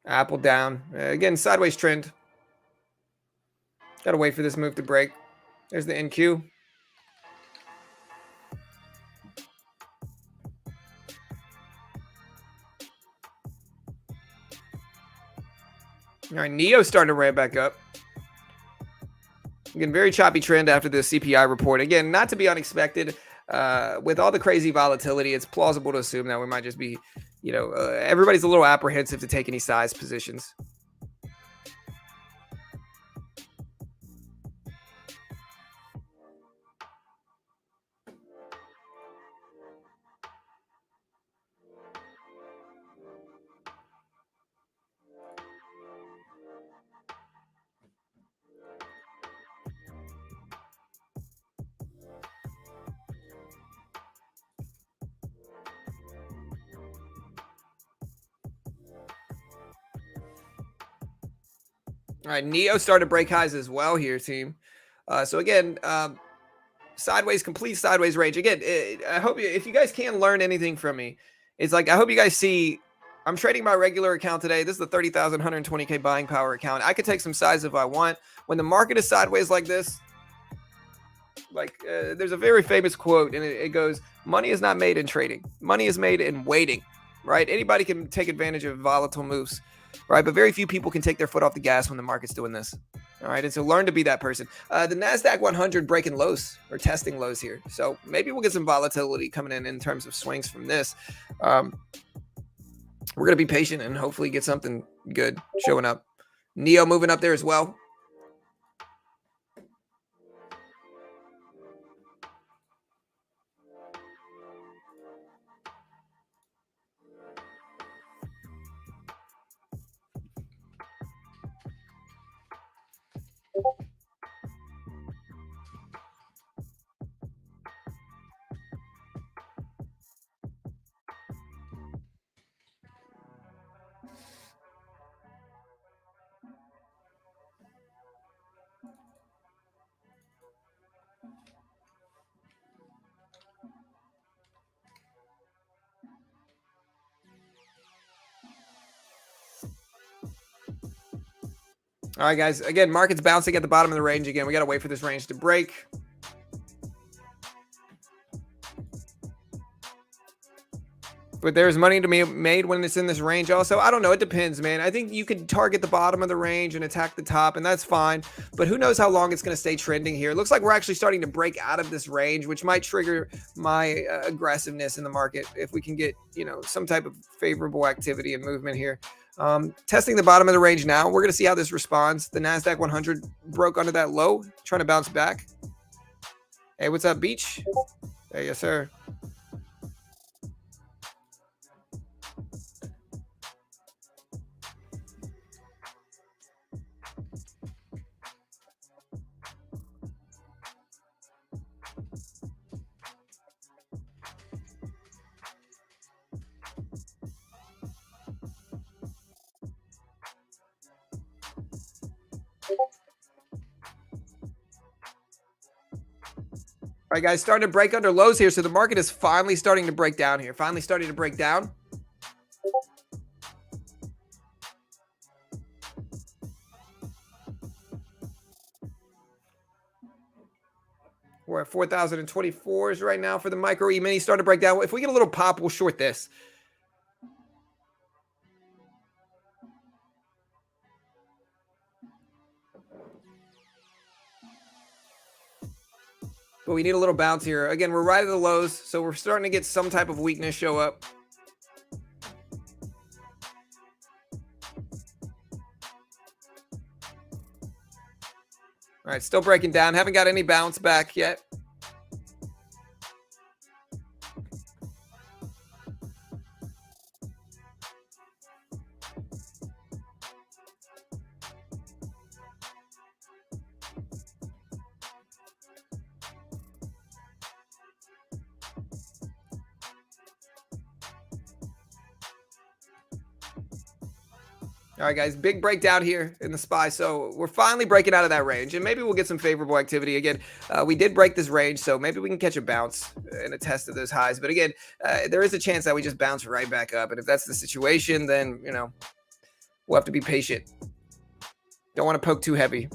Apple down. Again, sideways trend. Got to wait for this move to break. There's the NQ. All right, NEO starting to ramp back up. Again, very choppy trend after the CPI report. Again, not to be unexpected. With all the crazy volatility, it's plausible to assume that we might just be, everybody's a little apprehensive to take any size positions. All right, NEO started to break highs as well here, team. So again, sideways, complete sideways range. Again, I hope if you guys can learn anything from me, it's like I hope you guys see. I'm trading my regular account today. This is the 30,120K buying power account. I could take some size if I want. When the market is sideways like this, there's a very famous quote, and it goes, "Money is not made in trading. Money is made in waiting." Right? Anybody can take advantage of volatile moves. Right, but very few people can take their foot off the gas when the market's doing this. All right, and so learn to be that person. The NASDAQ 100 breaking lows or testing lows here. So maybe we'll get some volatility coming in terms of swings from this. We're going to be patient and hopefully get something good showing up. NEO moving up there as well. All right, guys. Again, market's bouncing at the bottom of the range again. We got to wait for this range to break. But there's money to be made when it's in this range also. I don't know. It depends, man. I think you could target the bottom of the range and attack the top, and that's fine. But who knows how long it's going to stay trending here. It looks like we're actually starting to break out of this range, which might trigger my aggressiveness in the market if we can get, some type of favorable activity and movement here. Testing the bottom of the range now. We're going to see how this responds. The NASDAQ 100 broke under that low, trying to bounce back. Hey, what's up, Beach? Hey, yes, sir. All right, guys, starting to break under lows here. So the market is finally starting to break down here. Finally starting to break down. We're at 4,024s right now for the micro E-mini. Starting to break down. If we get a little pop, we'll short this. But we need a little bounce here. Again, we're right at the lows, so we're starting to get some type of weakness show up. All right, still breaking down. Haven't got any bounce back yet. All right, guys, big breakdown here in the SPY. So we're finally breaking out of that range, and maybe we'll get some favorable activity. Again, we did break this range, so maybe we can catch a bounce and a test of those highs. But again, there is a chance that we just bounce right back up. And if that's the situation, then, you know, we'll have to be patient. Don't want to poke too heavy.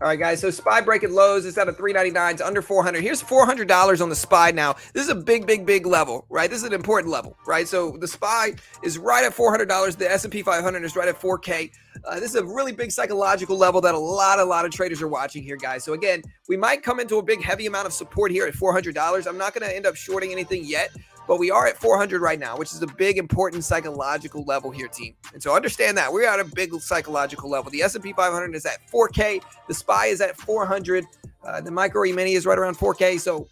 All right, guys. So SPY breaking lows. It's out of 399. It's under 400. Here's $400 on the SPY now. This is a big, big, big level, right? This is an important level, right? So the SPY is right at $400. The S&P 500 is right at 4K. This is a really big psychological level that a lot of traders are watching here, guys. So again, we might come into a big, heavy amount of support here at $400. I'm not going to end up shorting anything yet, but we are at 400 right now, which is a big, important psychological level here, team. And so understand that we're at a big psychological level. The S&P 500 is at 4K. The SPY is at 400. The micro E-mini is right around 4K. So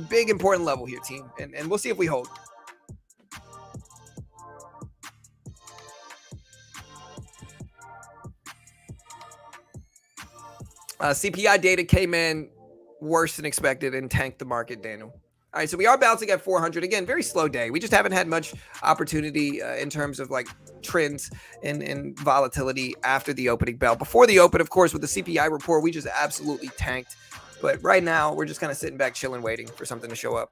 big, important level here, team. And we'll see if we hold. CPI data came in worse than expected and tanked the market, Daniel. All right, so we are bouncing at 400. Again, very slow day. We just haven't had much opportunity in terms of like trends and volatility after the opening bell. Before the open, of course, with the CPI report, we just absolutely tanked. But right now, we're just kind of sitting back, chilling, waiting for something to show up.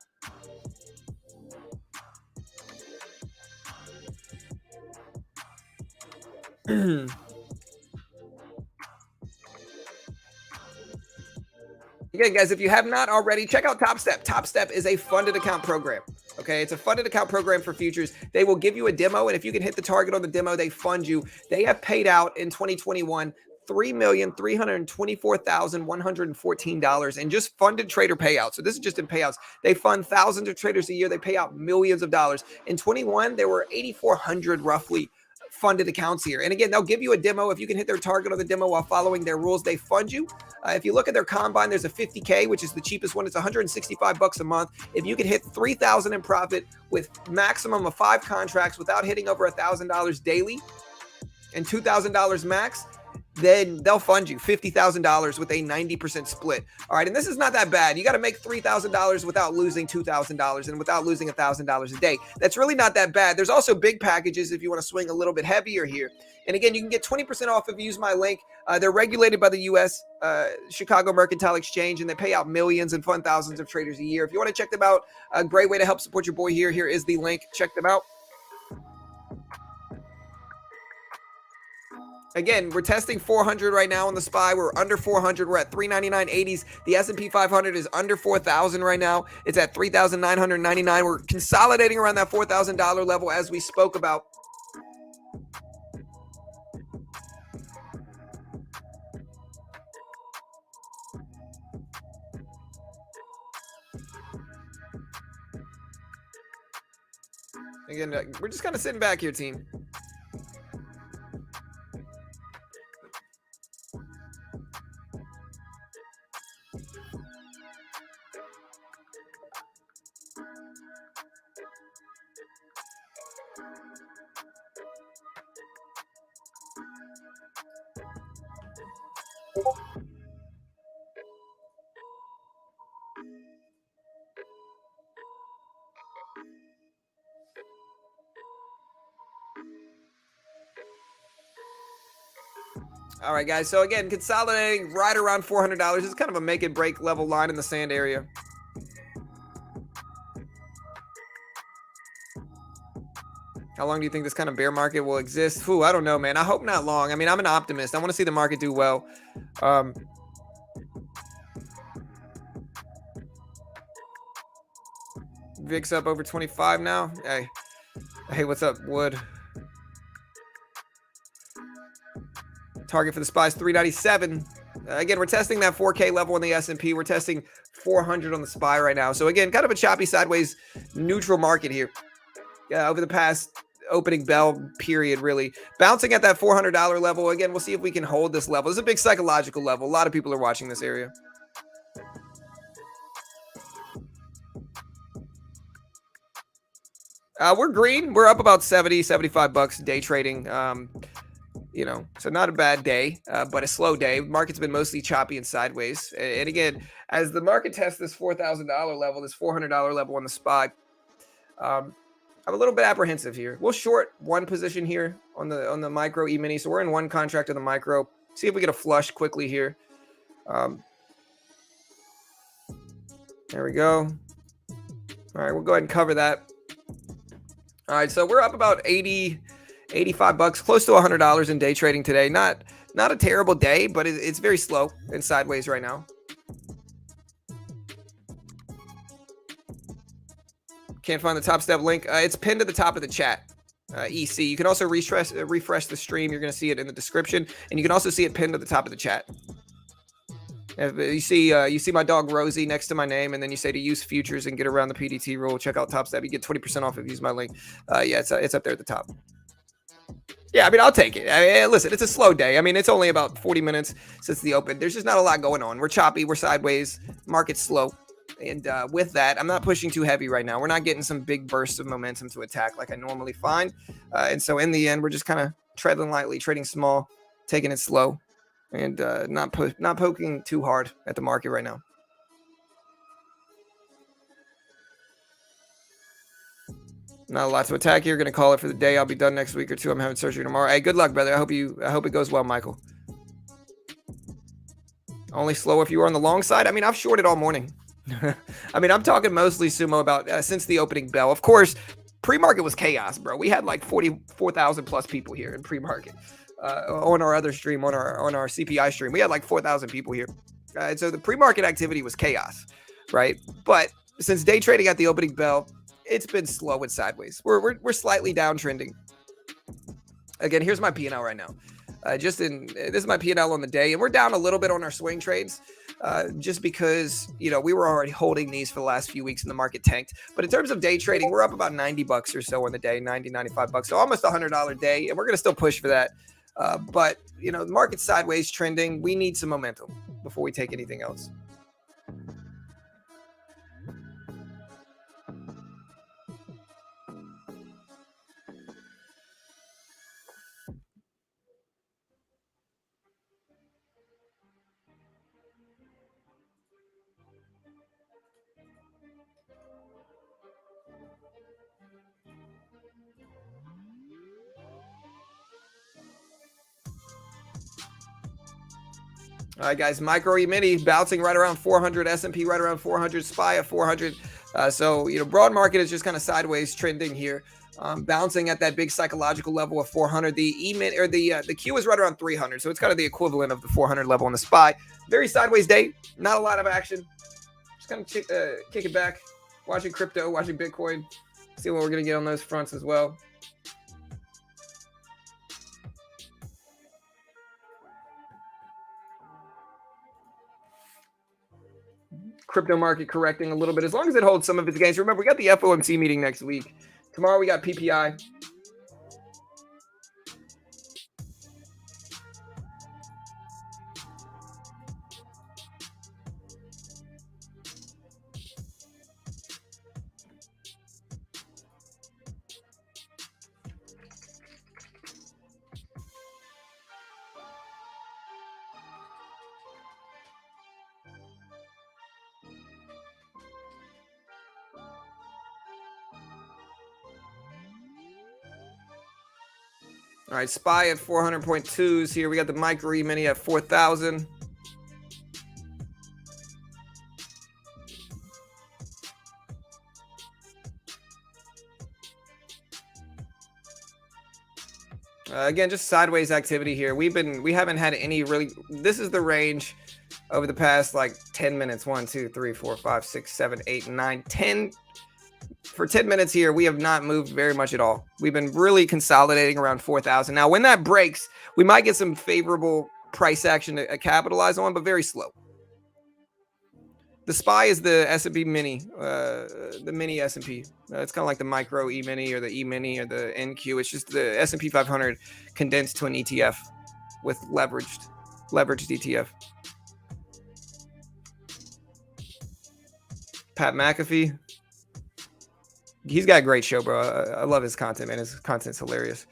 Again, guys, if you have not already, check out Top Step. Top Step is a funded account program. Okay, it's a funded account program for futures. They will give you a demo, and if you can hit the target on the demo, they fund you. They have paid out in 2021 $3,324,114 in just funded trader payouts. So this is just in payouts. They fund thousands of traders a year. They pay out millions of dollars. In 21, there were 8,400 roughly funded accounts here. And again, they'll give you a demo. If you can hit their target on the demo while following their rules, they fund you. If you look at their combine, there's a 50K, which is the cheapest one. It's $165 a month. If you can hit 3,000 in profit with maximum of 5 contracts without hitting over $1,000 daily and $2,000 max, then they'll fund you $50,000 with a 90% split. All right, and this is not that bad. You got to make $3,000 without losing $2,000 and without losing $1,000 a day. That's really not that bad. There's also big packages if you want to swing a little bit heavier here. And again, you can get 20% off if you use my link. They're regulated by the U.S. Chicago Mercantile Exchange, and they pay out millions and fund thousands of traders a year. If you want to check them out, a great way to help support your boy here. Here is the link. Check them out. Again, we're testing 400 right now on the SPY. We're under 400. We're at 399.80s. The S&P 500 is under 4,000 right now. It's at 3,999. We're consolidating around that $4,000 level as we spoke about. Again, we're just kind of sitting back here, team. All right, guys. So again, consolidating right around $400. It's kind of a make and break level line in the sand area. How long do you think this kind of bear market will exist? Ooh, I don't know, man. I hope not long. I mean, I'm an optimist. I want to see the market do well. Um, VIX up over 25 now. Hey, what's up, Wood? Target for the SPY is 397. Again, we're testing that 4K level in the S&P. We're testing 400 on the SPY right now. So again, kind of a choppy sideways neutral market here. Over the past opening bell period, really bouncing at that $400 level. Again, we'll see if we can hold this level. It's a big psychological level. A lot of people are watching this area. We're green. We're up about 70, 75 bucks day trading. So not a bad day, but a slow day. Market's been mostly choppy and sideways. And again, as the market tests this $4,000 level, this $400 level on the spot, I'm a little bit apprehensive here. We'll short one position here on the micro E-mini. So we're in one contract on the micro. See if we get a flush quickly here. There we go. All right, we'll go ahead and cover that. All right, so we're up about 80, 85 bucks, close to $100 in day trading today. Not a terrible day, but it's very slow and sideways right now. Can't find the Top Step link. It's pinned to the top of the chat. EC. You can also refresh the stream. You're going to see it in the description, and you can also see it pinned to the top of the chat. You see my dog Rosie next to my name, and then you say to use futures and get around the PDT rule. Check out Top Step. You get 20% off if you use my link. Yeah, it's up there at the top. Yeah, I mean, I'll take it. Listen, it's a slow day. I mean, it's only about 40 minutes since the open. There's just not a lot going on. We're choppy. We're sideways. Market's slow. And with that, I'm not pushing too heavy right now. We're not getting some big bursts of momentum to attack like I normally find. And so in the end, we're just kind of treading lightly, trading small, taking it slow, and not poking too hard at the market right now. Not a lot to attack here. Going to call it for the day. I'll be done next week or two. I'm having surgery tomorrow. Hey, good luck, brother. I hope it goes well, Michael. Only slow if you were on the long side. I mean, I've shorted all morning. I mean, I'm talking mostly sumo about since the opening bell. Of course, pre-market was chaos, bro. We had like 44,000 plus people here in pre-market. On our other stream, on our CPI stream, we had like 4,000 people here. And so the pre-market activity was chaos, right? But since day trading at the opening bell, it's been slow and sideways. We're slightly downtrending. Again, here's my P&L right now. This is my P&L on the day, and we're down a little bit on our swing trades, just because we were already holding these for the last few weeks and the market tanked. But in terms of day trading, we're up about 90 bucks or so on the day, 90, 95 bucks, so almost $100 day, and we're gonna still push for that. But the market's sideways trending. We need some momentum before we take anything else. All right, guys, micro E-mini bouncing right around 400, S&P right around 400, SPY at 400. So broad market is just kind of sideways trending here, bouncing at that big psychological level of 400. The E-mini or the Q is right around 300, so it's kind of the equivalent of the 400 level on the SPY. Very sideways day, not a lot of action. Just kind of kick it back, watching crypto, watching Bitcoin, see what we're gonna get on those fronts as well. Crypto market correcting a little bit as long as it holds some of its gains. Remember, we got the FOMC meeting next week. Tomorrow we got PPI. All right, SPY at 400.2s here. We got the micro E-mini at 4,000. Again, just sideways activity here. We haven't had any really. This is the range over the past like 10 minutes. 1, 2, 3, 4, 5, 6, 7, 8, 9, 10. For 10 minutes here, we have not moved very much at all. We've been really consolidating around 4,000. Now, when that breaks, we might get some favorable price action to capitalize on, but very slow. The SPY is the S&P mini, the mini S&P. It's kind of like the micro E-mini or the E-mini or the NQ. It's just the S&P 500 condensed to an ETF with leveraged ETF. Pat McAfee. He's got a great show, bro. I love his content, man. His content's hilarious.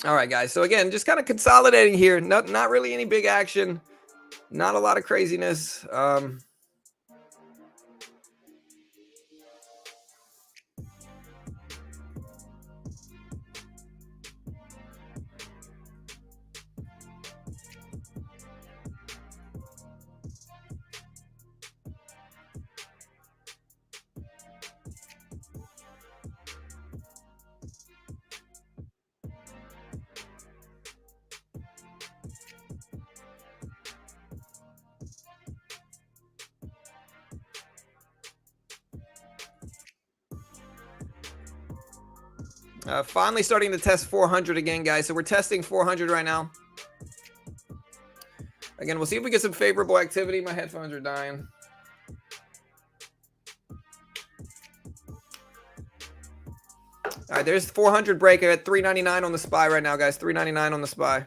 All right, guys. So again, just kind of consolidating here. Not really any big action. Not a lot of craziness. Finally starting to test 400 again, guys. So we're testing 400 right now. Again, we'll see if we get some favorable activity. My headphones are dying. All right, there's 400 break at 399 on the SPY right now, guys. 399 on the SPY.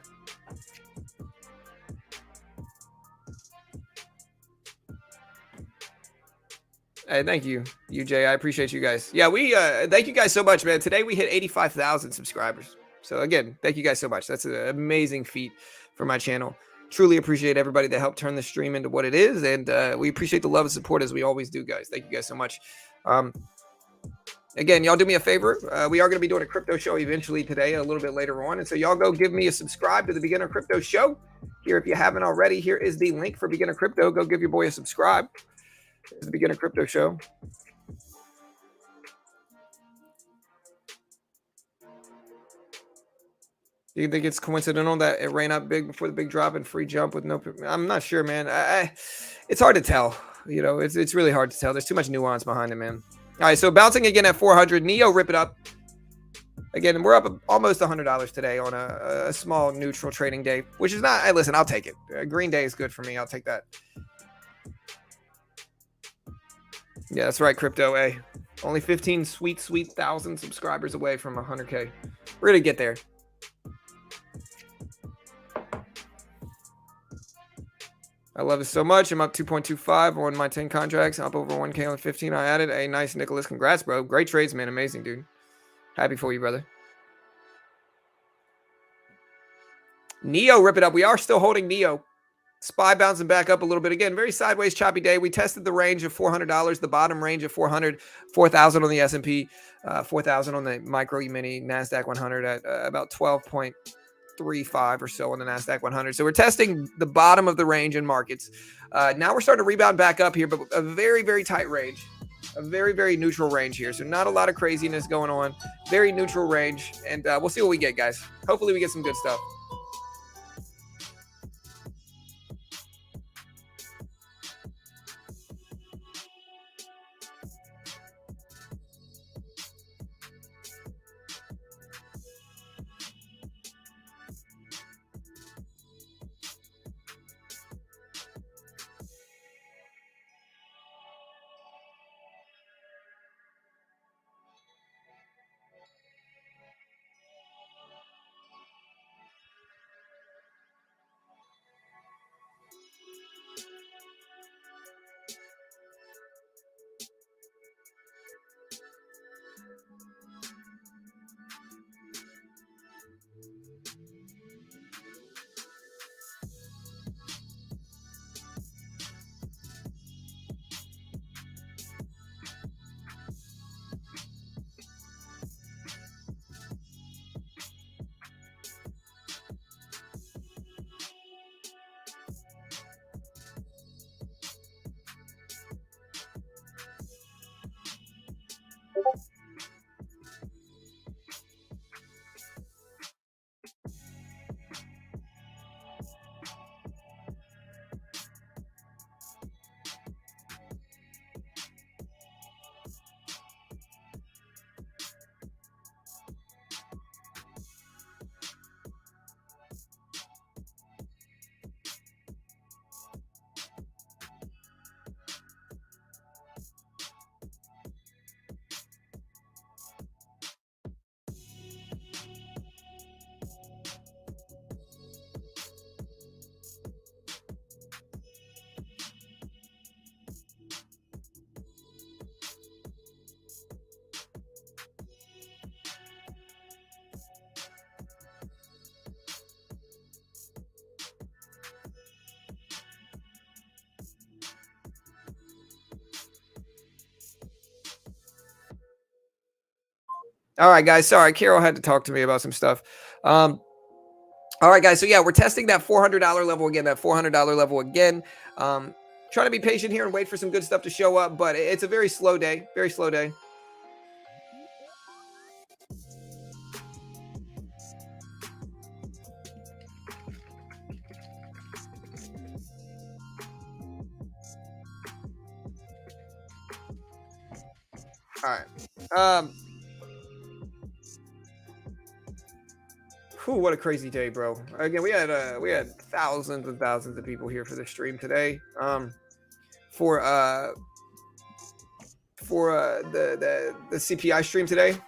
Hey, thank you, UJ. I appreciate you guys. Yeah, we thank you guys so much, man. Today we hit 85,000 subscribers. So again, thank you guys so much. That's an amazing feat for my channel. Truly appreciate everybody that helped turn the stream into what it is, and we appreciate the love and support as we always do, guys. Thank you guys so much. Again, y'all do me a favor. We are going to be doing a crypto show eventually today, a little bit later on. And so y'all go give me a subscribe to the Beginner Crypto Show. Here, if you haven't already, here is the link for Beginner Crypto. Go give your boy a subscribe. It's the Beginner Crypto Show. Do you think it's coincidental that it ran up big before the big drop and free jump with no? I'm not sure, man. It's hard to tell. You know, it's really hard to tell. There's too much nuance behind it, man. All right, so bouncing again at 400. Neo, rip it up. Again, we're up almost $100 today on a small neutral trading day, which is not. Hey, listen, I'll take it. Green day is good for me. I'll take that. Yeah, that's right, crypto. A only 15 sweet 1,000 subscribers away from 100K. We're gonna get there. I love it so much. I'm up 2.25 on my 10 contracts. Up over 1K on 15. I added a nice Nicholas. Congrats, bro. Great trades, man. Amazing, dude. Happy for you, brother. Neo, rip it up. We are still holding Neo. SPY bouncing back up a little bit. Again, very sideways, choppy day. We tested the range of $400, the bottom range of 400, 4,000 on the S&P, 4,000 on the micro E-mini, NASDAQ 100 at about 12.35 or so on the NASDAQ 100. So we're testing the bottom of the range in markets. Now we're starting to rebound back up here, but a very, very tight range. A very, very neutral range here. So not a lot of craziness going on. Very neutral range. And we'll see what we get, guys. Hopefully we get some good stuff. All right, guys. Sorry, Carol had to talk to me about some stuff. All right, guys. So yeah, we're testing that $400 level again. That $400 level again. Um, Trying to be patient here and wait for some good stuff to show up, but it's a very slow day. Very slow day. All right. Whew, what a crazy day, bro. Again, we had thousands and thousands of people here for the stream today. For the CPI stream today.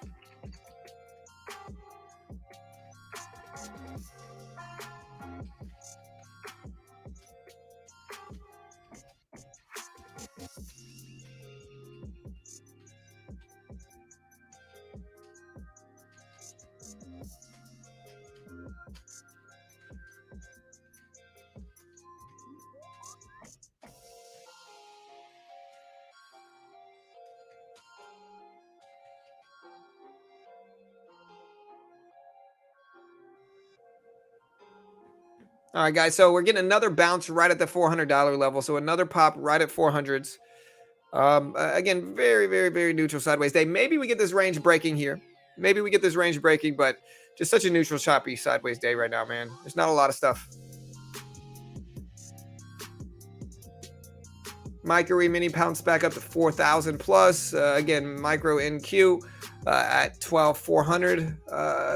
All right, guys. So we're getting another bounce right at the $400 level. So another pop right at 400s. Again, very, very, very neutral sideways day. Maybe we get this range breaking here. Maybe we get this range breaking, but just such a neutral, choppy sideways day right now, man. There's not a lot of stuff. Micro E-mini bounce back up to 4,000 plus. Again, micro NQ at 12,400.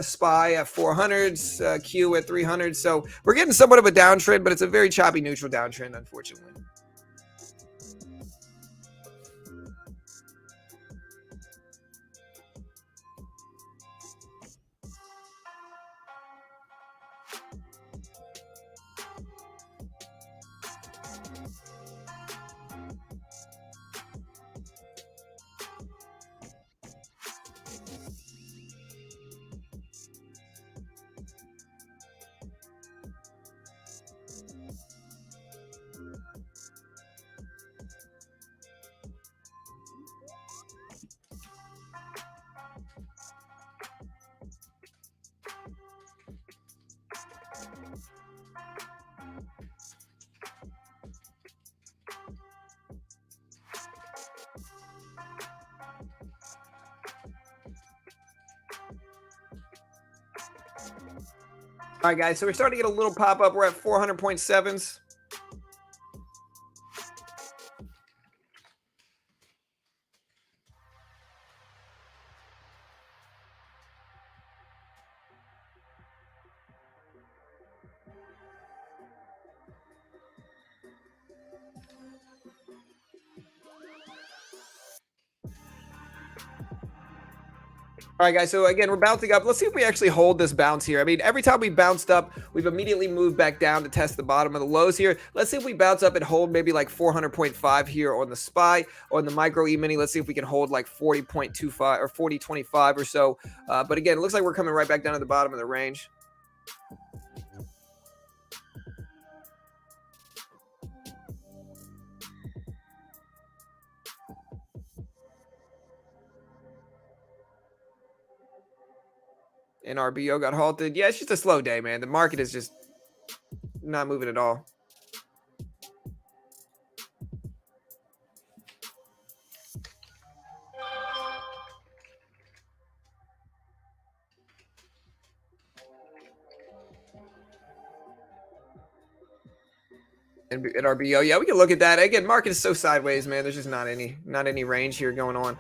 SPY at 400s. Q at 300. So we're getting somewhat of a downtrend, but it's a very choppy, neutral downtrend, unfortunately. All right, guys. So we're starting to get a little pop up. We're at 400.7s. All right, guys. So again, we're bouncing up. Let's see if we actually hold this bounce here. I mean, every time we bounced up, we've immediately moved back down to test the bottom of the lows here. Let's see if we bounce up and hold maybe like 400.5 here on the SPY. On the micro E-mini, let's see if we can hold like 40.25 or 40.25 or so. But again, it looks like we're coming right back down to the bottom of the range. NRBO got halted. Yeah, it's just a slow day, man. The market is just not moving at all. And NRBO, yeah, we can look at that. Again, market is so sideways, man. There's just not any range here going on.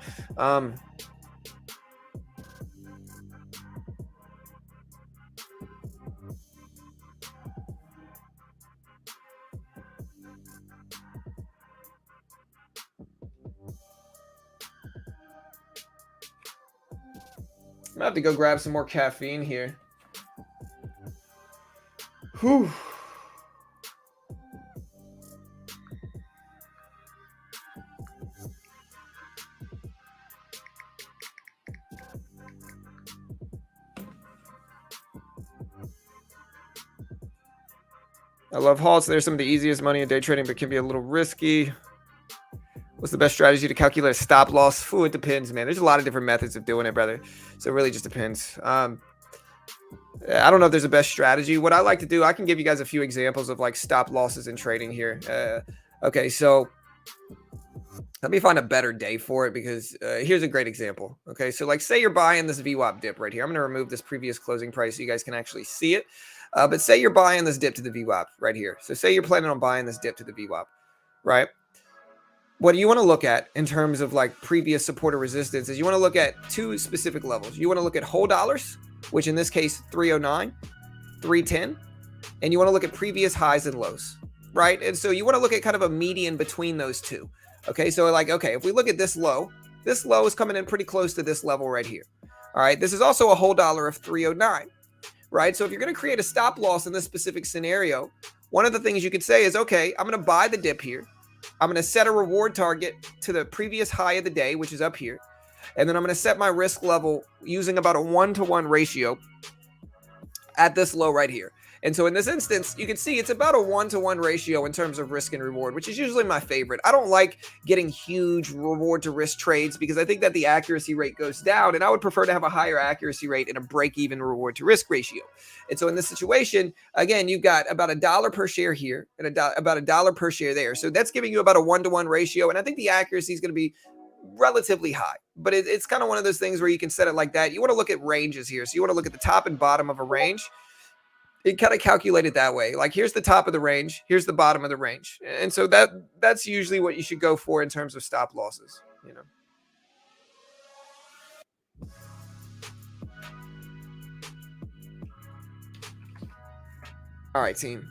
I'm gonna have to go grab some more caffeine here. Whew. I love halts. They're some of the easiest money in day trading, but can be a little risky. What's the best strategy to calculate a stop loss? Ooh, it depends, man. There's a lot of different methods of doing it, brother. So it really just depends. I don't know if there's a best strategy. What I like to do, I can give you guys a few examples of like stop losses in trading here. Okay, so let me find a better day for it, because here's a great example. Okay, so like say you're buying this VWAP dip right here. I'm going to remove this previous closing price so you guys can actually see it. But say you're buying this dip to the VWAP right here. So say you're planning on buying this dip to the VWAP, right? What do you want to look at in terms of like previous support or resistance is you want to look at two specific levels. You want to look at whole dollars, which in this case, 309, 310, and you want to look at previous highs and lows, right? And so you want to look at kind of a median between those two. Okay, so like, okay, if we look at this low is coming in pretty close to this level right here. All right, this is also a whole dollar of 309, right? So if you're going to create a stop loss in this specific scenario, one of the things you could say is, okay, I'm going to buy the dip here. I'm going to set a reward target to the previous high of the day, which is up here. And then I'm going to set my risk level using about a 1-to-1 ratio at this low right here. And so in this instance, you can see it's about a 1-to-1 ratio in terms of risk and reward, which is usually my favorite. I don't like getting huge reward to risk trades because I think that the accuracy rate goes down, and I would prefer to have a higher accuracy rate and a break-even reward to risk ratio. And so in this situation, again, you've got about $1 per share here and about $1 per share there. So that's giving you about a 1-to-1 ratio, and I think the accuracy is going to be relatively high, but it's kind of one of those things where you can set it like that. You want to look at ranges here. So you want to look at the top and bottom of a range. It kind of calculated that way. Like here's the top of the range, here's the bottom of the range. And so that's usually what you should go for in terms of stop losses, you know. All right, team.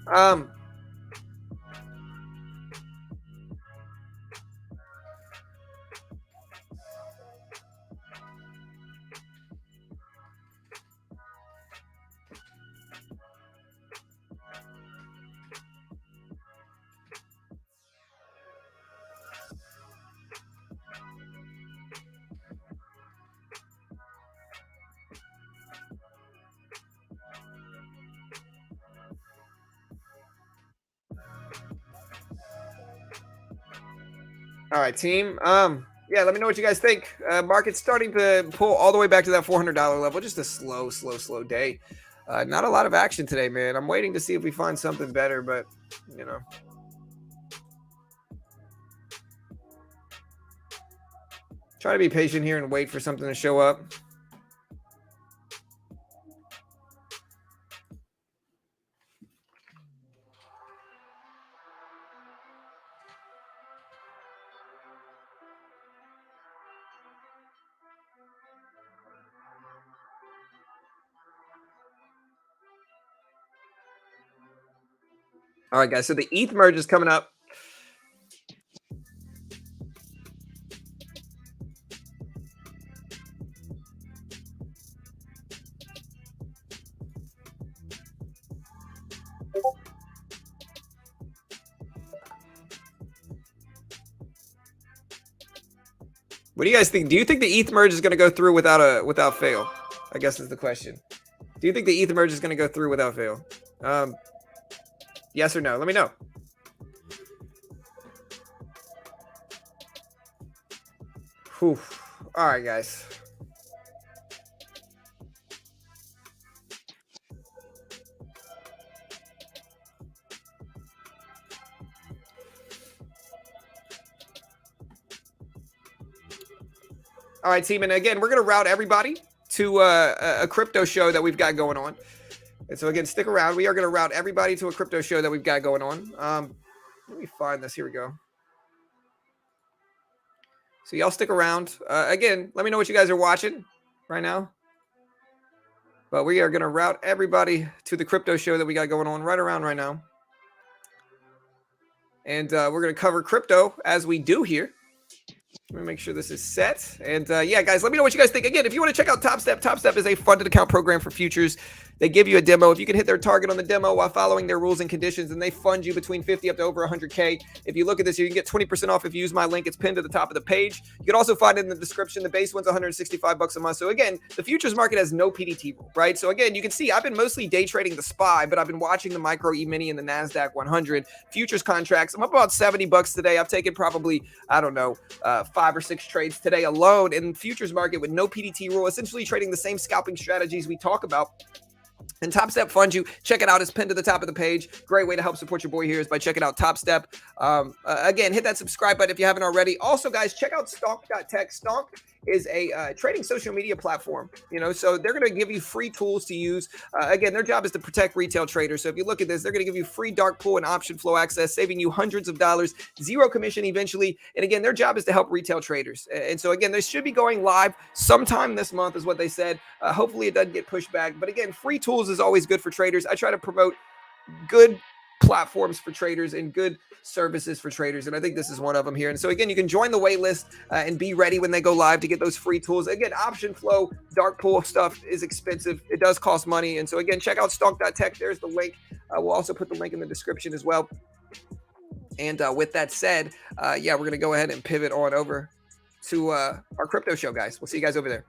All right, team. Yeah, let me know what you guys think. Market's starting to pull all the way back to that $400 level. Just a slow day. Not a lot of action today, man. I'm waiting to see if we find something better, but you know. Try to be patient here and wait for something to show up. All right, guys. So the ETH merge is coming up. What do you guys think? Do you think the ETH merge is going to go through without fail? I guess is the question. Do you think the ETH merge is going to go through without fail? Yes or no? Let me know. Whew. All right, guys. All right, team. And again, we're going to route everybody to a crypto show that we've got going on. And so again, stick around. We are going to route everybody to a crypto show that we've got going on. Let me find this. Here we go. So y'all stick around. Again, let me know what you guys are watching right now. But we are going to route everybody to the crypto show that we got going on right around right now. And we're going to cover crypto as we do here. Let me make sure this is set. And yeah, guys, let me know what you guys think. Again, if you want to check out Top Step is a funded account program for futures. They give you a demo. If you can hit their target on the demo while following their rules and conditions, and they fund you between 50 up to over 100K. If you look at this here, you can get 20% off if you use my link. It's pinned to the top of the page. You can also find it in the description. The base one's 165 bucks a month. So again, the futures market has no PDT rule, right? So again, you can see I've been mostly day trading the SPY, but I've been watching the micro E-mini and the NASDAQ 100 futures contracts. I'm up about 70 bucks today. I've taken probably, I don't know, 5 or 6 trades today alone in futures market with no PDT rule, essentially trading the same scalping strategies we talk about. And Top Step funds you. Check it out. It's pinned to the top of the page. Great way to help support your boy here is by checking out Top Step. Again, hit that subscribe button if you haven't already. Also, guys, check out Stonk.tech. Stonk is a trading social media platform, so they're going to give you free tools to use. Again, their job is to protect retail traders. So if you look at this, they're going to give you free dark pool and option flow access, saving you hundreds of dollars, zero commission eventually. And again, their job is to help retail traders. And so again, this should be going live sometime this month is what they said. Hopefully it doesn't get pushed back. But again, free tools is always good for traders. I try to promote good platforms for traders and good services for traders, and I think this is one of them here. And so again, you can join the wait list and be ready when they go live to get those free tools. Again, option flow, dark pool stuff is expensive. It does cost money. And so again, check out stonk.tech. There's the link. We'll also put the link in the description as well. And with that said, we're going to go ahead and pivot on over to our crypto show, guys. We'll see you guys over there.